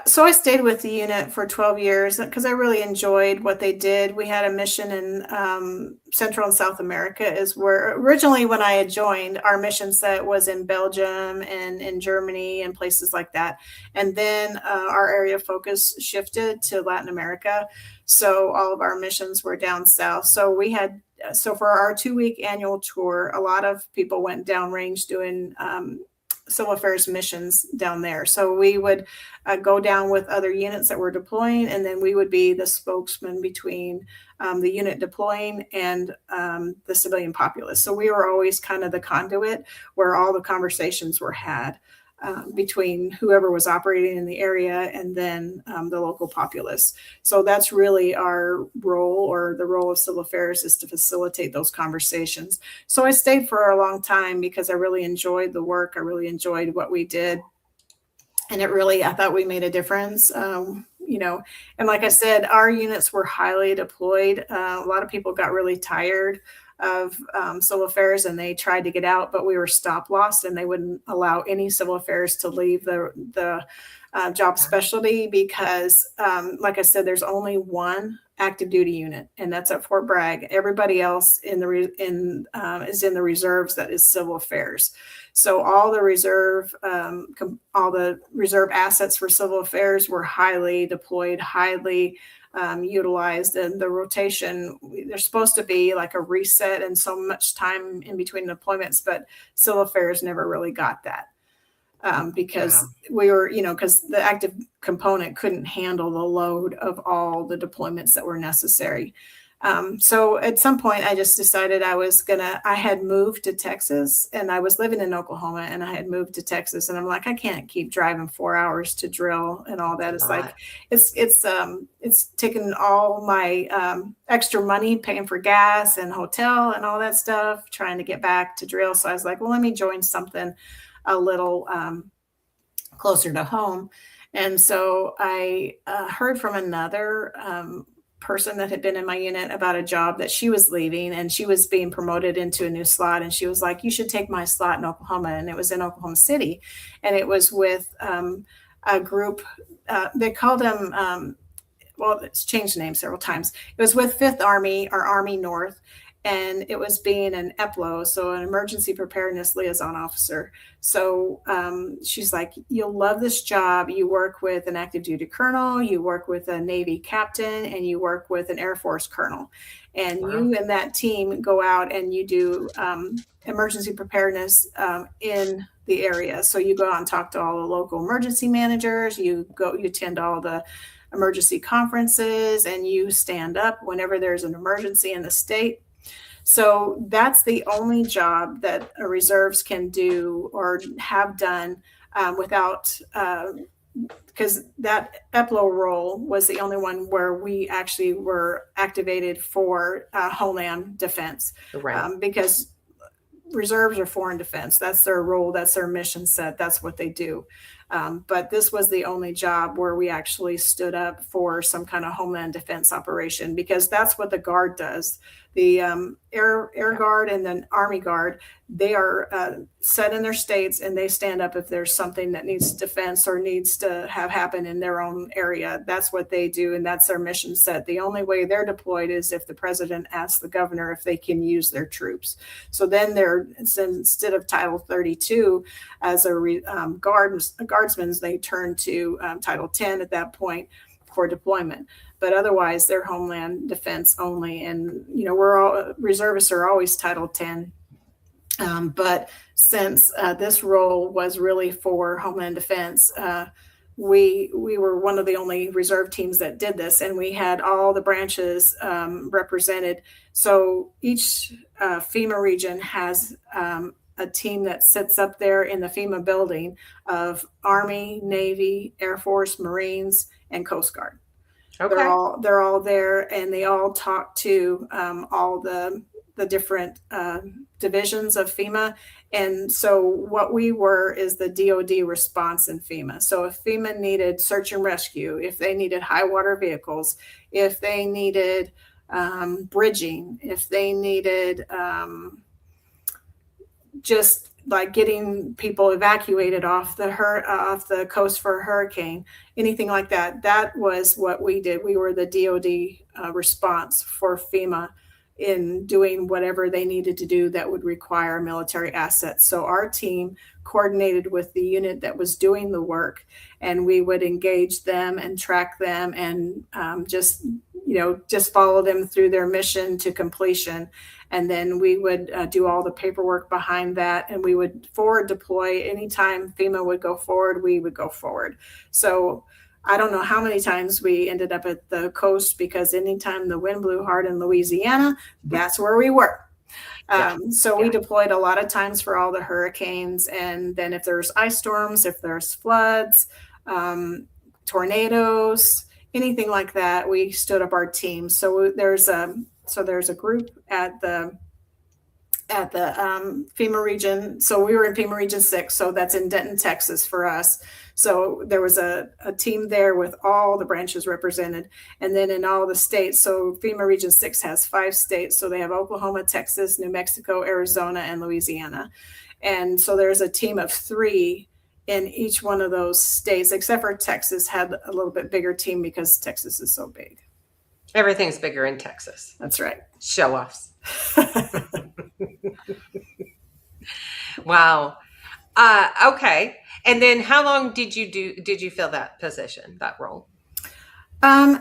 So I stayed with the unit for 12 years because I really enjoyed what they did. We had a mission in Central and South America, is where originally when I had joined, our mission set was in Belgium and in Germany and places like that. And then our area of focus shifted to Latin America. So all of our missions were down south. So for our 2-week annual tour, a lot of people went downrange doing civil affairs missions down there. So we would go down with other units that were deploying, and then we would be the spokesman between the unit deploying and the civilian populace. So we were always kind of the conduit where all the conversations were had between whoever was operating in the area and then the local populace. So that's really our role, or the role of civil affairs, is to facilitate those conversations. So I stayed for a long time because I really enjoyed the work. I really enjoyed what we did. And I thought we made a difference. And like I said, our units were highly deployed. A lot of people got really tired of civil affairs and they tried to get out, but we were stop loss, and they wouldn't allow any civil affairs to leave the job specialty because, like I said, there's only one active duty unit, and that's at Fort Bragg. Everybody else is in the reserves, that is civil affairs. So all the reserve assets for civil affairs were highly deployed, highly utilized, and the rotation, there's supposed to be like a reset and so much time in between deployments, but civil affairs never really got that because we were, because the active component couldn't handle the load of all the deployments that were necessary. So at some point I just decided I had moved to Texas, and I was living in Oklahoma, and I had moved to Texas, and I'm like, I can't keep driving 4 hours to drill and all that. It's like, it's taken all my extra money paying for gas and hotel and all that stuff, trying to get back to drill. So I was like, well, let me join something a little closer to home. And so I heard from another person that had been in my unit about a job that she was leaving, and she was being promoted into a new slot. And she was like, you should take my slot in Oklahoma. And it was in Oklahoma City. And it was with a group, they called them, well, it's changed names several times. It was with Fifth Army or Army North. And it was being an EPLO, so an emergency preparedness liaison officer. So she's like, you'll love this job. You work with an active duty colonel, you work with a Navy captain, and you work with an Air Force colonel. And you and that team go out and you do emergency preparedness in the area. So you go out and talk to all the local emergency managers, you attend all the emergency conferences, and you stand up whenever there's an emergency in the state. So that's the only job that reserves can do or have done without, because that EPLO role was the only one where we actually were activated for homeland defense. Right. Because reserves are foreign defense. That's their role. That's their mission set. That's what they do. But this was the only job where we actually stood up for some kind of homeland defense operation, because that's what the Guard does. The Air Guard and then Army Guard, they are set in their states, and they stand up if there's something that needs defense or needs to have happen in their own area. That's what they do, and that's their mission set. The only way they're deployed is if the president asks the governor if they can use their troops. So then they're, instead of Title 32 as a guardsmen, they turn to Title 10 at that point for deployment. But otherwise, they're homeland defense only. And, we're all reservists are always Title 10. But since this role was really for homeland defense, we were one of the only reserve teams that did this, and we had all the branches represented. So each FEMA region has a team that sits up there in the FEMA building of Army, Navy, Air Force, Marines, and Coast Guard. Okay. They're all there, and they all talk to all the different divisions of FEMA. And so what we were is the DoD response in FEMA. So if FEMA needed search and rescue, if they needed high water vehicles, if they needed bridging, if they needed just like getting people evacuated off the coast for a hurricane, anything like that. That was what we did. We were the DoD response for FEMA in doing whatever they needed to do that would require military assets. So our team coordinated with the unit that was doing the work, and we would engage them and track them and just follow them through their mission to completion. And then we would do all the paperwork behind that, and we would forward deploy. Anytime FEMA would go forward, we would go forward. So I don't know how many times we ended up at the coast, because anytime the wind blew hard in Louisiana, that's where we were. We deployed a lot of times for all the hurricanes. And then if there's ice storms, if there's floods, tornadoes, anything like that, we stood up our team. So there's a group at the FEMA region. So we were in FEMA region 6. So that's in Denton, Texas for us. So there was a team there with all the branches represented, and then in all the states. So FEMA region 6 has 5 states. So they have Oklahoma, Texas, New Mexico, Arizona, and Louisiana. And so there's a team of 3 in each one of those states, except for Texas had a little bit bigger team because Texas is so big. Everything's bigger in Texas. That's right. Show offs. Wow. Okay. And then how long did you fill that position, that role?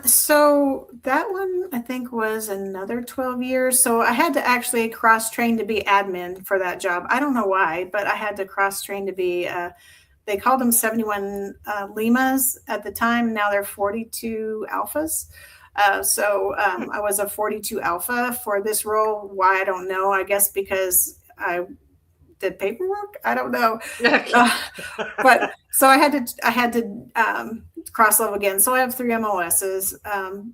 So that one I think was another 12 years. So I had to actually cross train to be admin for that job. I don't know why, but I had to cross train to be, they called them 71 Limas at the time. Now they're 42 Alphas. I was a 42 Alpha for this role. Why, I don't know. I guess because I did paperwork. I don't know. But so I had to cross level again. So I have 3 MOSs,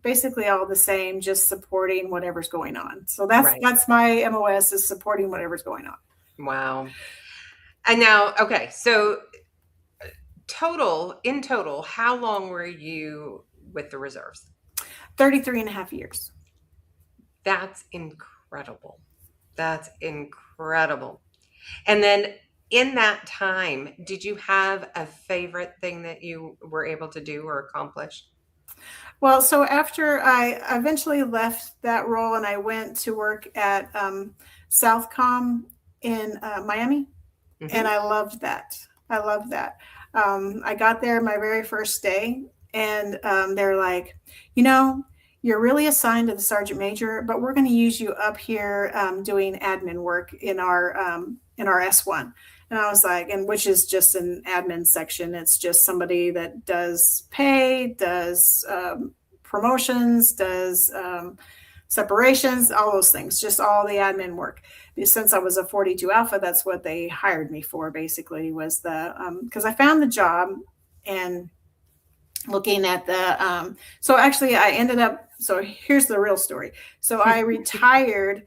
basically all the same, just supporting whatever's going on. So that's my MOS, is supporting whatever's going on. Wow. And now, okay, so in total, how long were you with the reserves? 33 and a half years. That's incredible. That's incredible. And then in that time, did you have a favorite thing that you were able to do or accomplish? Well, so after I eventually left that role and I went to work at Southcom in Miami, and I loved that. I loved that. I got there my very first day, and they're like, you're really assigned to the sergeant major, but we're going to use you up here doing admin work in our S1. And I was like, and which is just an admin section. It's just somebody that does pay, does promotions, does separations, all those things, just all the admin work. Since I was a 42 Alpha, that's what they hired me for, basically, was because I found the job and looking at so actually I ended up, so here's the real story. So I retired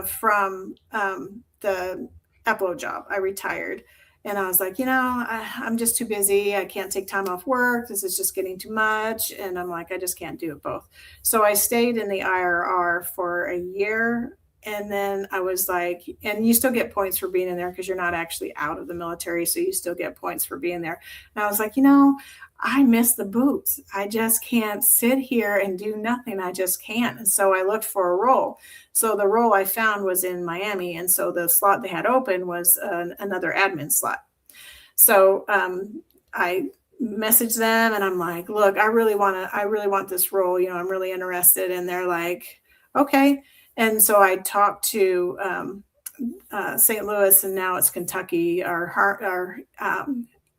from the Eplo job. I retired and I was like, I'm just too busy. I can't take time off work. This is just getting too much. And I'm like, I just can't do it both. So I stayed in the IRR for a year. And then I was like, and you still get points for being in there because you're not actually out of the military. So you still get points for being there. And I was like, I miss the boots. I just can't sit here and do nothing. I just can't. And so I looked for a role. So the role I found was in Miami. And so the slot they had open was another admin slot. So I messaged them and I'm like, look, I really want this role. I'm really interested. And they're like, okay. And so I talked to St. Louis, and now it's Kentucky, our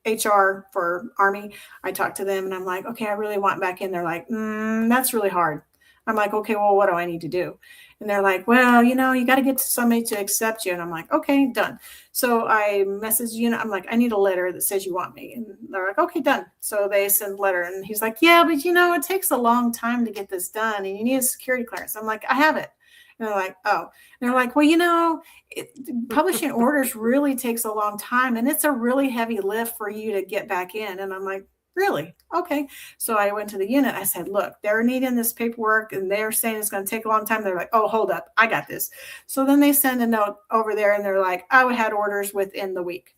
HR for Army. I talked to them and I'm like, okay, I really want back in. They're like, that's really hard. I'm like, okay, well, what do I need to do? And they're like, well, you got to get somebody to accept you. And I'm like, okay, done. So I messaged, I'm like, I need a letter that says you want me. And they're like, okay, done. So they send a letter and he's like, yeah, but it takes a long time to get this done and you need a security clearance. I'm like, I have it. And they're like, oh. And they're like, well, publishing orders really takes a long time and it's a really heavy lift for you to get back in. And I'm like, really? Okay. So I went to the unit. I said, look, they're needing this paperwork and they're saying it's going to take a long time. They're like, oh, hold up. I got this. So then they send a note over there and they're like, I had orders within the week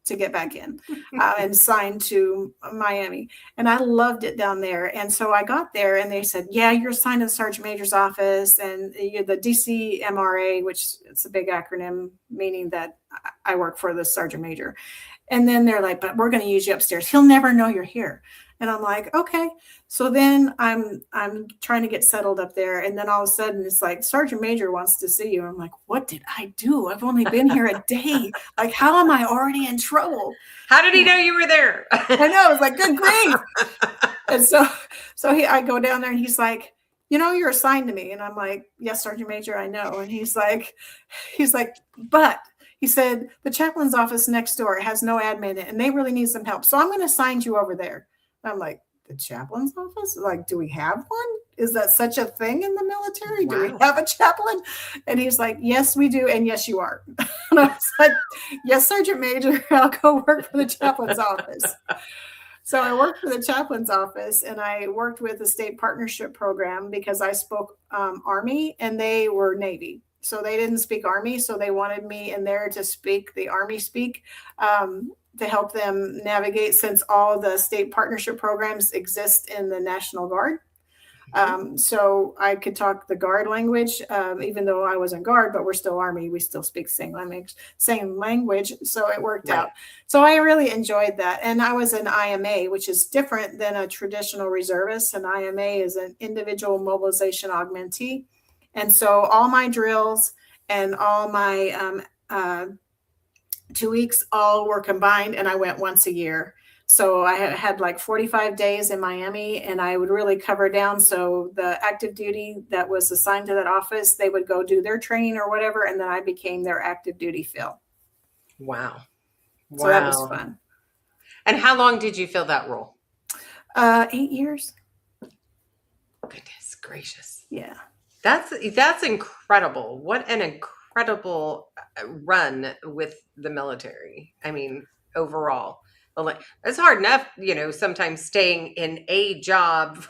to get back in and signed to Miami. And I loved it down there. And so I got there and they said, yeah, you're assigned to the Sergeant Major's office and you're the DCMRA, which it's a big acronym, meaning that I work for the Sergeant Major. And then they're like, but we're going to use you upstairs. He'll never know you're here. And I'm like, okay. So then I'm trying to get settled up there. And then all of a sudden it's like, Sergeant Major wants to see you. I'm like, what did I do? I've only been here a day. Like, how am I already in trouble? How did he know you were there? I know. It's like, good grief. And so I go down there and he's like, you're assigned to me. And I'm like, yes, Sergeant Major, I know. And he's like, but he said, the chaplain's office next door has no admin in it, and they really need some help. So I'm going to assign you over there. I'm like, the chaplain's office? Like, do we have one? Is that such a thing in the military? Wow. Do we have a chaplain? And he's like, yes, we do. And yes, you are. And I was like, yes, Sergeant Major, I'll go work for the chaplain's office. So I worked for the chaplain's office and I worked with the state partnership program because I spoke Army and they were Navy. So they didn't speak Army. So they wanted me in there to speak the Army speak. To help them navigate, since all the state partnership programs exist in the National Guard. So I could talk the Guard language, even though I wasn't Guard, but we're still Army. We still speak same language. So it worked out. So I really enjoyed that. And I was an IMA, which is different than a traditional reservist. An IMA is an individual mobilization augmentee. And so all my drills and all my 2 weeks all were combined, and I went once a year. So I had like 45 days in Miami, and I would really cover down. So the active duty that was assigned to that office, they would go do their training or whatever, and then I became their active duty fill. Wow. So that was fun. And how long did you fill that role? 8 years. Goodness gracious. Yeah. That's incredible. What an incredible run with the military. I mean, overall. It's hard enough, sometimes staying in a job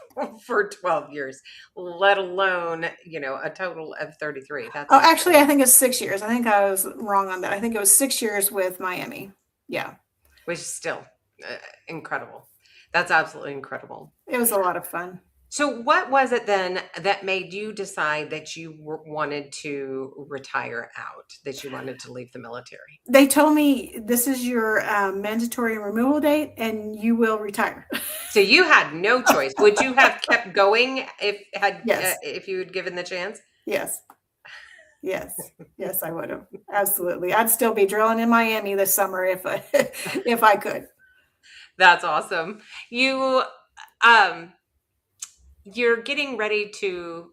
for 12 years, let alone, a total of 33. That's Oh, actually, insane. I think it's 6 years. I think I was wrong on that. I think it was 6 years with Miami. Yeah, Which is still incredible. That's absolutely incredible. it was a lot of fun. So, what was it then that made you decide that you wanted to retire out, that you wanted to leave the military? They told me this is your mandatory removal date, and you will retire. So you had no choice. Would you have kept going Yes. if you had given the chance? Yes. Yes. Yes, I would have. Absolutely. I'd still be drilling in Miami this summer if I if I could. That's awesome. You're getting ready to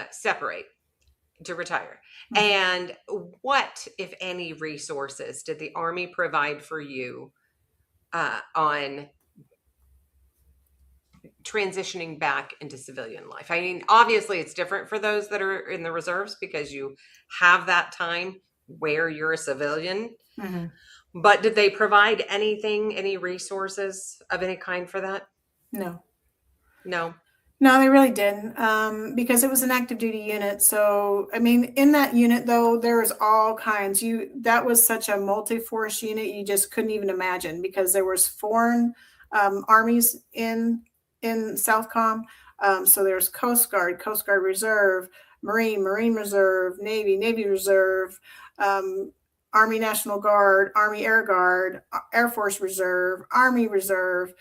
separate, to retire. Mhm. And what, if any, resources did the Army provide for you on transitioning back into civilian life? I mean, obviously it's different for those that are in the reserves because you have that time where you're a civilian. Mhm. But did they provide anything, any resources of any kind for that? No. No. No, they really didn't, because it was an active duty unit. So, I mean, in that unit, though, there was all kinds. That was such a multi-force unit, you just couldn't even imagine, because there was foreign armies in Southcom. So there's Coast Guard Reserve, Marine Reserve, Navy Reserve, Army National Guard, Army Air Guard, Air Force Reserve, Army Reserve.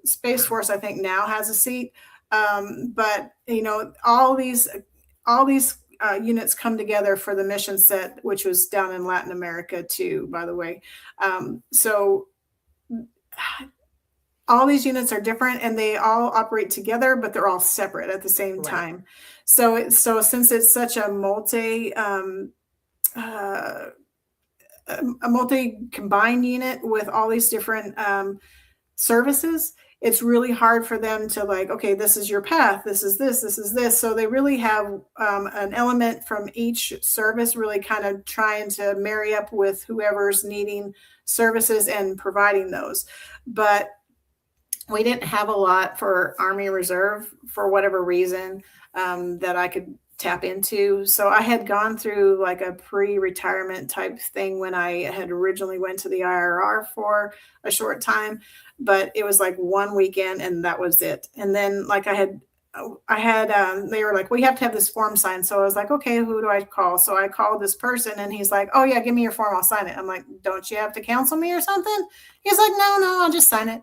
Space Force, I think, now has a seat. But all these units come together for the mission set, which was down in Latin America too, by the way. So all these units are different, and they all operate together, but they're all separate at the same Right. time. So since it's such a multi combined unit with all these different services, it's really hard for them to okay, this is your path, this is this. So they really have an element from each service, really kind of trying to marry up with whoever's needing services and providing those. But we didn't have a lot for Army Reserve for whatever reason that I could tap into. So I had gone through like a pre-retirement type thing when I had originally went to the IRR for a short time, but it was like one weekend and that was it. And then they were like, we have to have this form signed. So I was like, okay, who do I call? So I called this person and he's like, oh yeah, give me your form, I'll sign it. I'm like, don't you have to counsel me or something? He's like, no, I'll just sign it.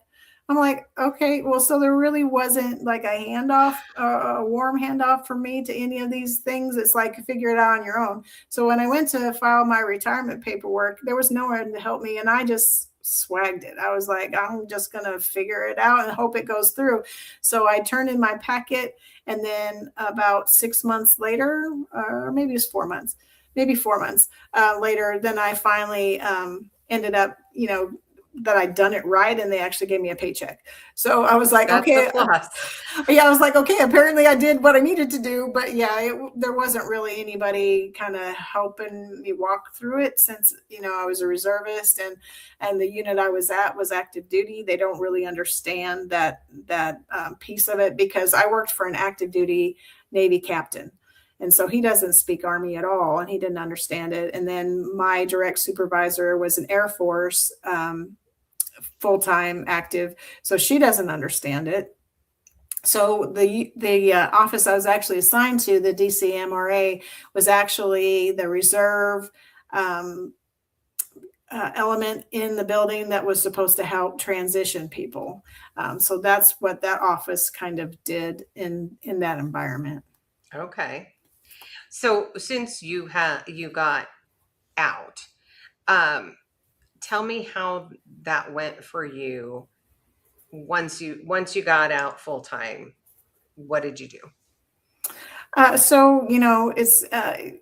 I'm like, okay, well, so there really wasn't like a handoff, a warm handoff for me to any of these things. It's like, figure it out on your own. So when I went to file my retirement paperwork, there was no one to help me. And I just swagged it. I was like, I'm just going to figure it out and hope it goes through. So I turned in my packet. And then about 6 months later, or maybe it's 4 months, later, then I finally ended up, that I'd done it right, and they actually gave me a paycheck. So I was like, That's okay, the plus. yeah, I was like, okay, apparently I did what I needed to do, but yeah, there wasn't really anybody kind of helping me walk through it since, I was a reservist and the unit I was at was active duty. They don't really understand that piece of it because I worked for an active duty Navy captain. And so he doesn't speak Army at all, and he didn't understand it. And then my direct supervisor was an Air Force full-time active, so she doesn't understand it. So the office I was actually assigned to, the DCMRA, was actually the reserve element in the building that was supposed to help transition people. So that's what that office kind of did in that environment. Okay. So since you got out, tell me how that went for you once you got out full time. What did you do? So it's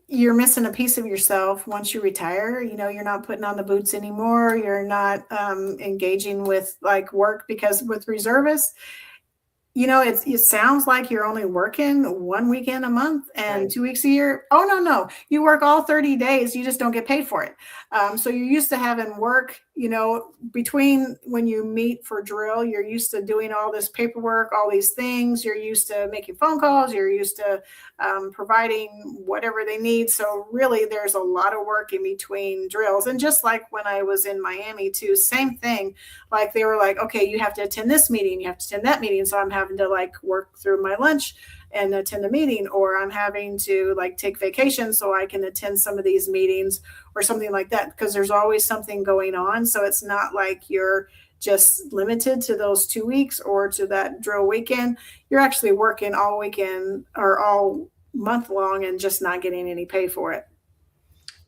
you're missing a piece of yourself once you retire. You're not putting on the boots anymore. You're not engaging with like work, because with reservists, it sounds like you're only working 1 weekend a month and Right. 2 weeks a year. Oh, no. You work all 30 days. You just don't get paid for it. So you're used to having work, between when you meet for drill, you're used to doing all this paperwork, all these things. You're used to making phone calls. You're used to providing whatever they need. So really, there's a lot of work in between drills. And just like when I was in Miami too, same thing. Like they were like, okay, you have to attend this meeting, you have to attend that meeting. So I'm having to like work through my lunch and attend a meeting, or I'm having to like take vacation so I can attend some of these meetings or something like that, because there's always something going on. So it's not like you're just limited to those 2 weeks or to that drill weekend. You're actually working all weekend or all month long and just not getting any pay for it.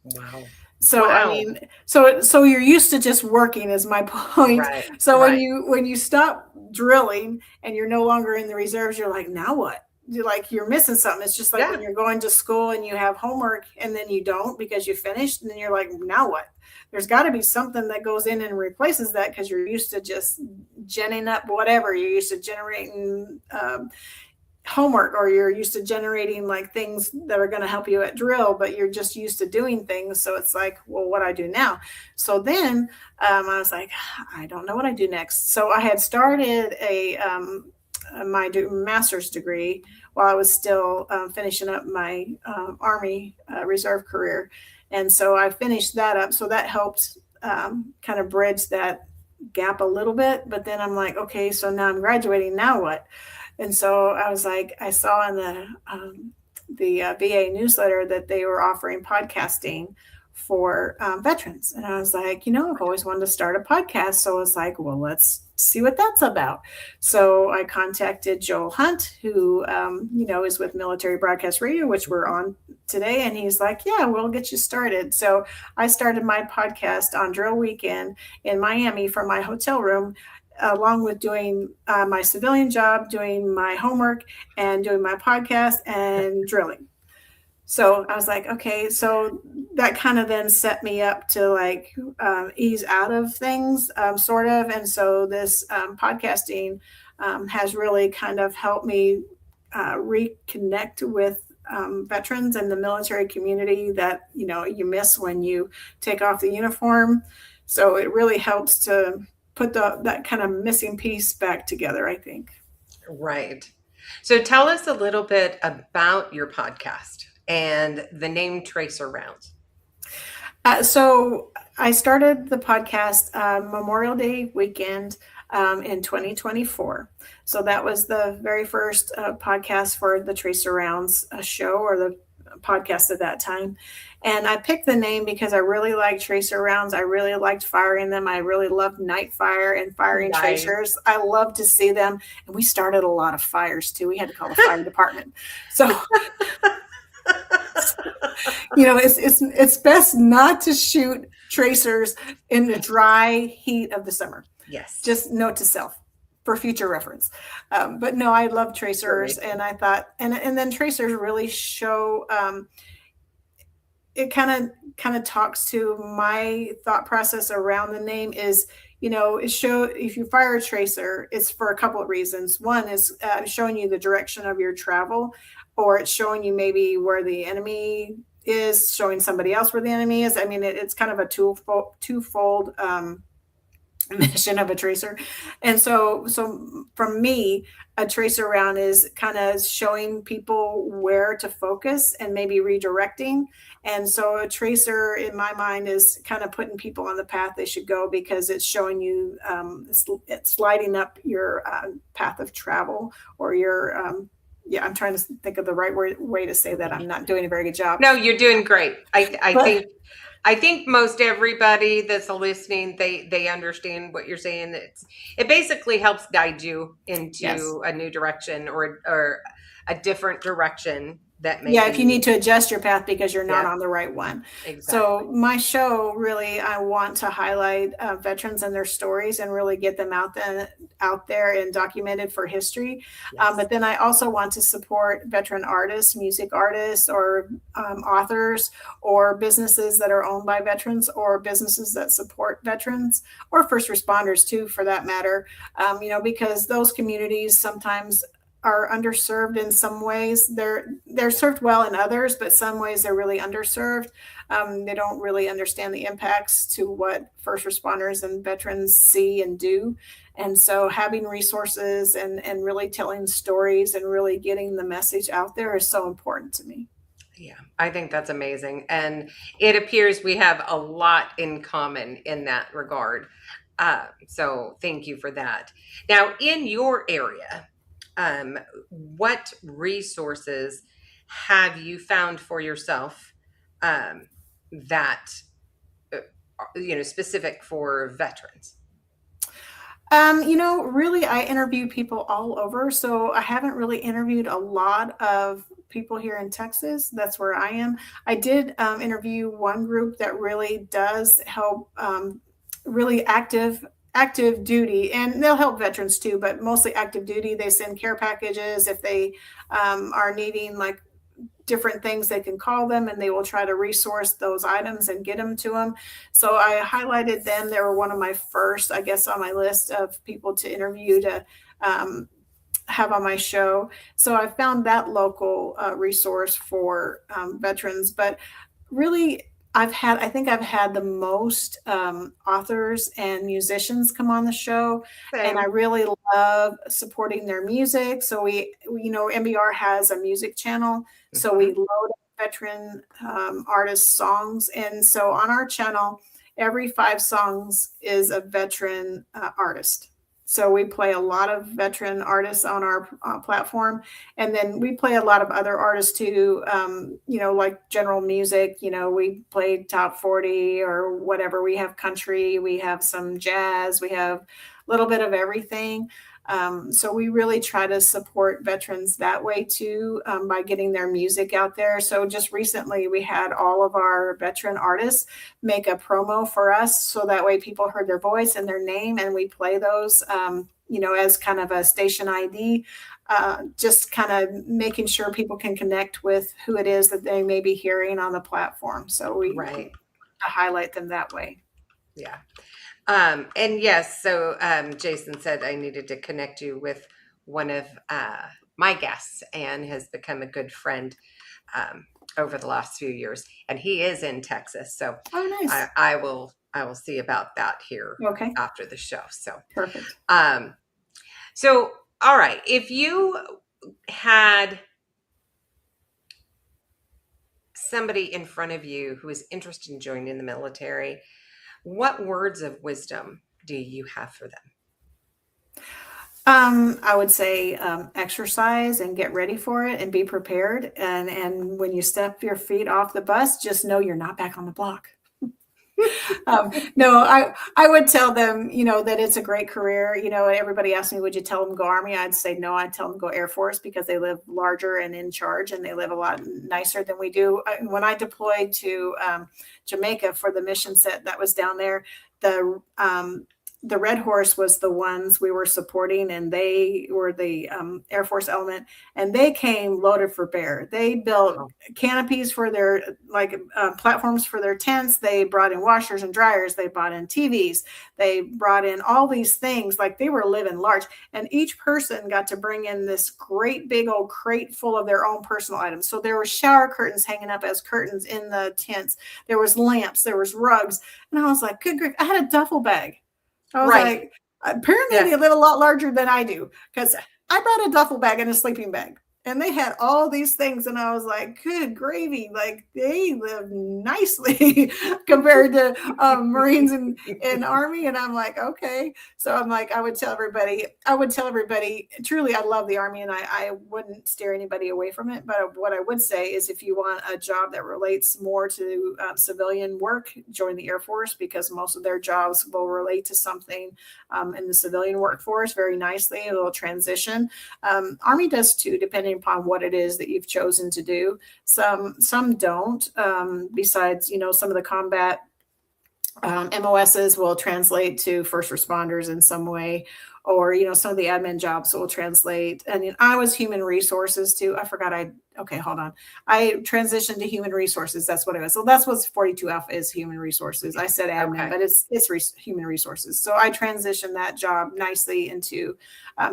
Wow. So Wow. I mean, so you're used to just working is my point. Right. So Right. when you stop drilling and you're no longer in the reserves, you're like, now what? You're missing something. It's just like when you're going to school and you have homework and then you don't because you finished, and then you're like, now what? There's got to be something that goes in and replaces that, because you're used to just genning up whatever. You're used to generating homework, or you're used to generating like things that are going to help you at drill, but you're just used to doing things. So it's like, well, what do I do now? So then I was like, I don't know what I do next. So I had started my master's degree while I was still finishing up my Army Reserve career. And so I finished that up. So that helped kind of bridge that gap a little bit. But then I'm like, okay, so now I'm graduating. Now what? And so I was like, I saw in the VA newsletter that they were offering podcasting for veterans. And I was like, I've always wanted to start a podcast. So I was like, well, let's see what that's about. So I contacted Joel Hunt, who, is with Military Broadcast Radio, which we're on today. And he's like, yeah, we'll get you started. So I started my podcast on drill weekend in Miami from my hotel room, along with doing my civilian job, doing my homework, and doing my podcast and drilling. So I was like, okay, so that kind of then set me up to like ease out of things, sort of. And so this podcasting has really kind of helped me reconnect with veterans and the military community that, you miss when you take off the uniform. So it really helps to put that kind of missing piece back together, I think. Right. So tell us a little bit about your podcast and the name Tracer Rounds. So I started the podcast Memorial Day weekend in 2024. So that was the very first podcast for the Tracer Rounds show, or the podcast at that time. And I picked the name because I really liked tracer rounds. I really liked firing them. I really loved night fire and firing tracers. I love to see them. And we started a lot of fires too. We had to call the fire department. So, it's best not to shoot tracers in the dry heat of the summer. Yes. Just note to self for future reference. But no, I love tracers. And I thought, and then tracers really show, it kind of talks to my thought process around the name is, if you fire a tracer, it's for a couple of reasons. One is showing you the direction of your travel, or it's showing you maybe where the enemy is, showing somebody else where the enemy is. I mean, it's kind of a twofold mission of a tracer. And so from me, a tracer round is kind of showing people where to focus and maybe redirecting. And so a tracer, in my mind, is kind of putting people on the path they should go, because it's showing you, it's lighting up your path of travel, or your, I'm trying to think of the right way to say that. I'm not doing a very good job. No, you're doing great. I think most everybody that's listening, they understand what you're saying. It basically helps guide you into a new direction, or a different direction that may Yeah, if you be need to adjust your path because you're not Yeah. on the right one. exactly. So my show, really, I want to highlight veterans and their stories and really get them out there and documented for history. Yes. But then I also want to support veteran artists, music artists, or authors, or businesses that are owned by veterans, or businesses that support veterans, or first responders too, for that matter. Because those communities sometimes are underserved in some ways. They're served well in others, but some ways they're really underserved. They don't really understand the impacts to what first responders and veterans see and do. And so having resources and really telling stories and really getting the message out there is so important to me. Yeah, I think that's amazing. And it appears we have a lot in common in that regard. So thank you for that. Now, in your area, what resources have you found for yourself that, specific for veterans? Really, I interview people all over. So I haven't really interviewed a lot of people here in Texas. That's where I am. I did interview one group that really does help, really active duty, and they'll help veterans too, but mostly active duty. They send care packages if they are needing like different things. They can call them and they will try to resource those items and get them to them. So I highlighted them. They were one of my first, I guess, on my list of people to interview to have on my show. So I found that local resource for veterans. But really, I think I've had the most authors and musicians come on the show. Same. And I really love supporting their music. So MBR has a music channel. So we load veteran artist songs. And so on our channel, every 5 songs is a veteran artist. So we play a lot of veteran artists on our platform. And then we play a lot of other artists too, like general music. We play top 40 or whatever. We have country, we have some jazz, we have a little bit of everything. So we really try to support veterans that way too, by getting their music out there. So just recently we had all of our veteran artists make a promo for us. So that way people heard their voice and their name, and we play those, as kind of a station ID, just kind of making sure people can connect with who it is that they may be hearing on the platform. So we highlight them that way. Yeah. And yes, so Jason said I needed to connect you with one of my guests, and has become a good friend over the last few years. And he is in Texas, so nice. I will see about that here after the show. So perfect. So all right, if you had somebody in front of you who is interested in joining the military, what words of wisdom do you have for them? I would say exercise and get ready for it and be prepared. And when you step your feet off the bus, just know you're not back on the block. No, I would tell them, that it's a great career. Everybody asks me, would you tell them go Army? I'd say no, I'd tell them go Air Force, because they live larger and in charge, and they live a lot nicer than we do. When I deployed to Jamaica for the mission set that was down there, the Red Horse was the ones we were supporting, and they were the Air Force element, and they came loaded for bear. They built canopies for their platforms for their tents. They brought in washers and dryers. They brought in TVs. They brought in all these things. Like, they were living large, and each person got to bring in this great big old crate full of their own personal items. So there were shower curtains hanging up as curtains in the tents. There was lamps. There was rugs. And I was like, good grief, I had a duffel bag. I was like, apparently they live a lot larger than I do, because I brought a duffel bag and a sleeping bag, and they had all these things. And I was like, good gravy. Like, they live nicely compared to Marines and Army. And I'm like, okay. So I'm like, I would tell everybody, truly, I love the Army, and I wouldn't steer anybody away from it. But what I would say is, if you want a job that relates more to civilian work, join the Air Force, because most of their jobs will relate to something in the civilian workforce very nicely. It will transition. Army does too, depending depending upon what it is that you've chosen to do. Some don't. Besides, some of the combat MOSs will translate to first responders in some way, or some of the admin jobs will translate. And I was human resources too. I forgot. Okay, hold on. I transitioned to human resources. That's what it was. So that's what 42F is, human resources. I said admin, but it's human resources. So I transitioned that job nicely into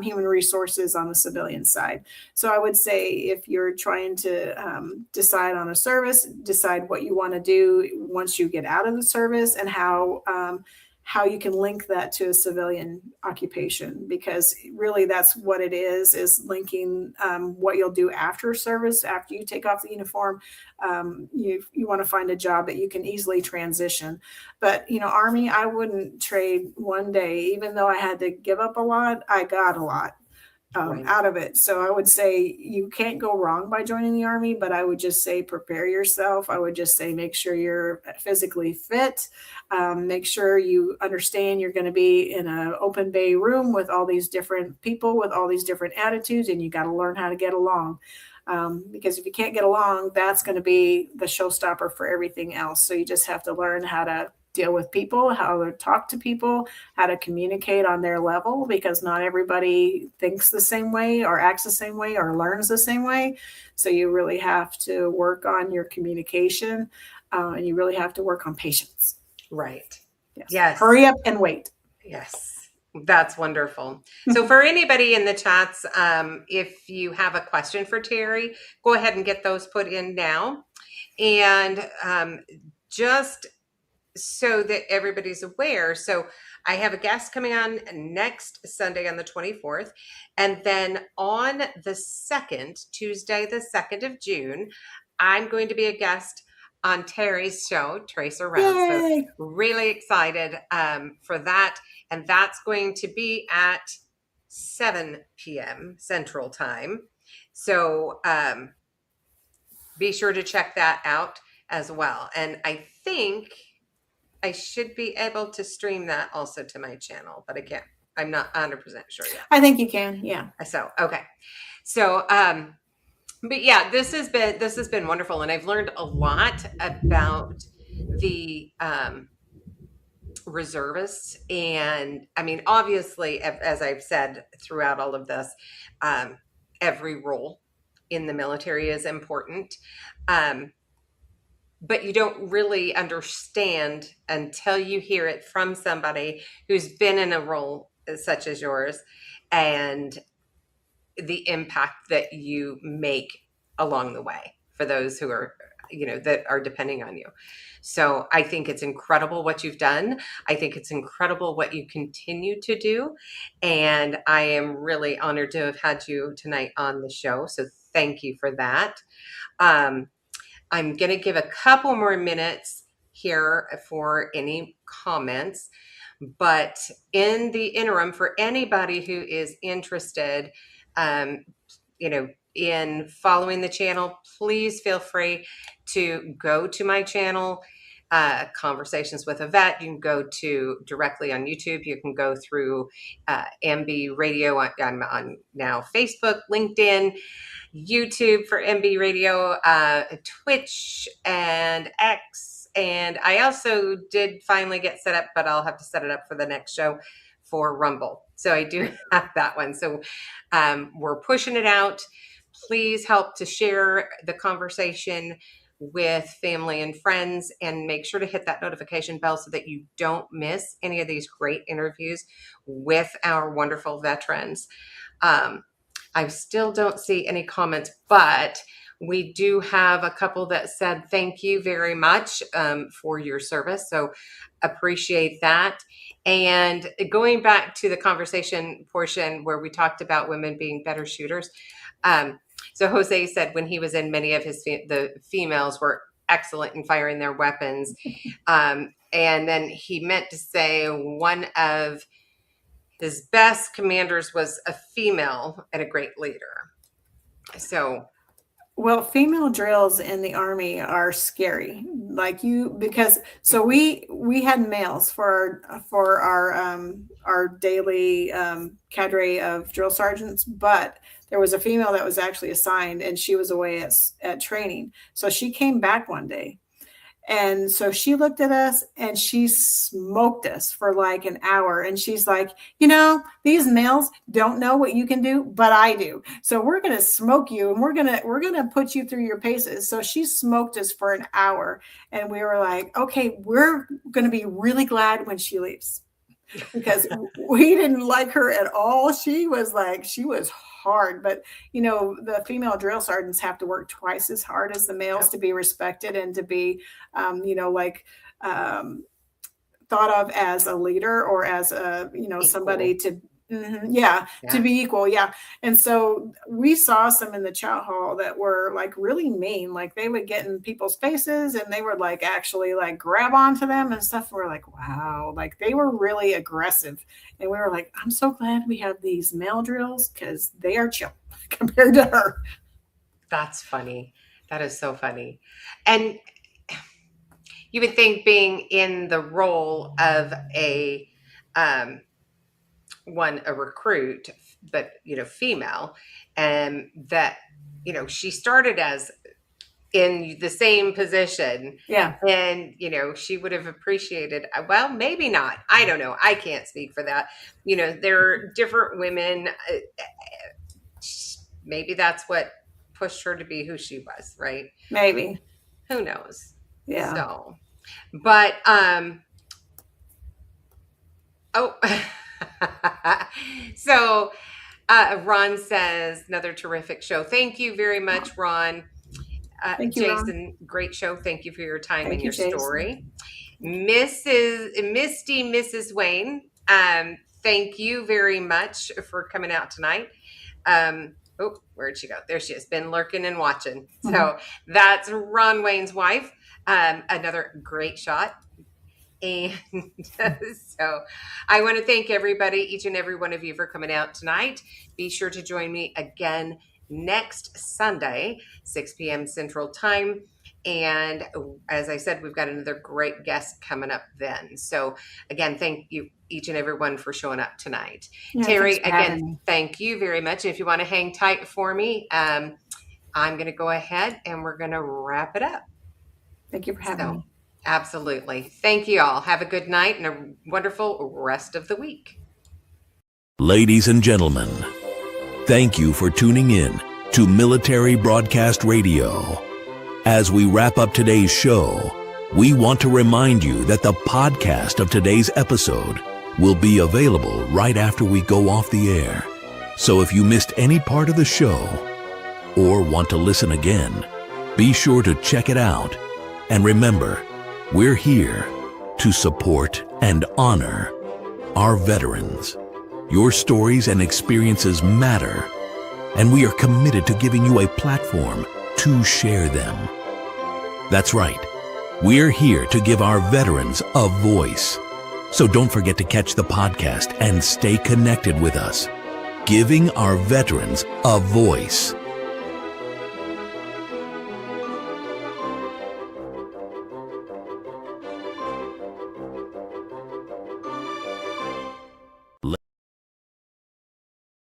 human resources on the civilian side. So I would say if you're trying to decide on a service, decide what you want to do once you get out of the service, and how you can link that to a civilian occupation, because really that's what it is linking what you'll do after service, after you take off the uniform. You want to find a job that you can easily transition. But, Army, I wouldn't trade one day. Even though I had to give up a lot, I got a lot out of it. So I would say you can't go wrong by joining the Army, but I would just say prepare yourself. I would just say make sure you're physically fit. Make sure you understand you're going to be in an open bay room with all these different people with all these different attitudes, and you got to learn how to get along. Because if you can't get along, that's going to be the showstopper for everything else. So you just have to learn how to deal with people, how to talk to people, how to communicate on their level, because not everybody thinks the same way or acts the same way or learns the same way. So you really have to work on your communication, and you really have to work on patience. Right. Yes. Hurry up and wait. Yes. That's wonderful. So for anybody in the chats, if you have a question for Terri, go ahead and get those put in now. And just so that everybody's aware. So I have a guest coming on next Sunday on the 24th. And then on the 2nd, Tuesday, the 2nd of June, I'm going to be a guest on Terri's show, Trace Around. So really excited for that. And that's going to be at 7 p.m. Central Time. So be sure to check that out as well. And I think I should be able to stream that also to my channel, but again, I'm not 100% sure yet. I think you can. Yeah. So, okay. So, but yeah, this has been wonderful. And I've learned a lot about the reservists. And I mean, obviously, as I've said throughout all of this, every role in the military is important. But you don't really understand until you hear it from somebody who's been in a role such as yours, and the impact that you make along the way for those who are, that are depending on you. So I think it's incredible what you've done. I think it's incredible what you continue to do. And I am really honored to have had you tonight on the show. So thank you for that. I'm going to give a couple more minutes here for any comments, but in the interim, for anybody who is interested, in following the channel, please feel free to go to my channel, Conversations with a Vet. You can go to directly on YouTube. You can go through MB Radio. I'm on now Facebook, LinkedIn, YouTube for MB Radio, Twitch, and X. And I also did finally get set up, but I'll have to set it up for the next show for Rumble. So I do have that one. So we're pushing it out. Please help to share the conversation with family and friends, and make sure to hit that notification bell so that you don't miss any of these great interviews with our wonderful veterans. I still don't see any comments, but we do have a couple that said thank you very much for your service. So appreciate that. And going back to the conversation portion where we talked about women being better shooters. So Jose said when he was in, many of the females were excellent in firing their weapons. And then he meant to say one of his best commanders was a female and a great leader. So Well, female drills in the Army are scary. Because we had males for our daily cadre of drill sergeants, but there was a female that was actually assigned, and she was away at training. So she came back one day. And so she looked at us and she smoked us for like an hour. And she's like, these males don't know what you can do, but I do. So we're going to smoke you, and we're going to put you through your paces. So she smoked us for an hour, and we were like, okay, we're going to be really glad when she leaves, because we didn't like her at all. She was hard, but the female drill sergeants have to work twice as hard as the males to be respected and to be thought of as a leader, or as a somebody to to be equal. And so we saw some in the chow hall that were like really mean. Like they would get in people's faces, and they would like actually like grab onto them and stuff. We're like, wow, like they were really aggressive. And we were like, I'm so glad we have these male drills, because they are chill compared to her. That's funny. That is so funny. And you would think, being in the role of a recruit, but female, and that she started as in the same position, and she would have appreciated, well, maybe not, I don't know, I can't speak for that. There are different women, maybe that's what pushed her to be who she was, right? Maybe, who knows? Yeah. So, but so Ron says, another terrific show. Thank you very much, Ron. Thank you, Jason, Ron. Great show. Thank you for your time and your Jason. story. Mrs. Wayne, thank you very much for coming out tonight. Where'd she go? There she is. Been lurking and watching. Mm-hmm. So that's Ron Wayne's wife. Another great shot. And so I want to thank everybody, each and every one of you, for coming out tonight. Be sure to join me again next Sunday, 6 p.m. Central Time. And as I said, we've got another great guest coming up then. So again, thank you, each and every one, for showing up tonight. Yeah, Terry, again, thank you very much. And if you want to hang tight for me, I'm going to go ahead and we're going to wrap it up. Thank you for having me. Absolutely. Thank you all. Have a good night and a wonderful rest of the week. Ladies and gentlemen, thank you for tuning in to Military Broadcast Radio. As we wrap up today's show, we want to remind you that the podcast of today's episode will be available right after we go off the air. So if you missed any part of the show or want to listen again, be sure to check it out. And remember, we're here to support and honor our veterans. Your stories and experiences matter, and we are committed to giving you a platform to share them. That's right. We're here to give our veterans a voice. So don't forget to catch the podcast and stay connected with us. Giving our veterans a voice.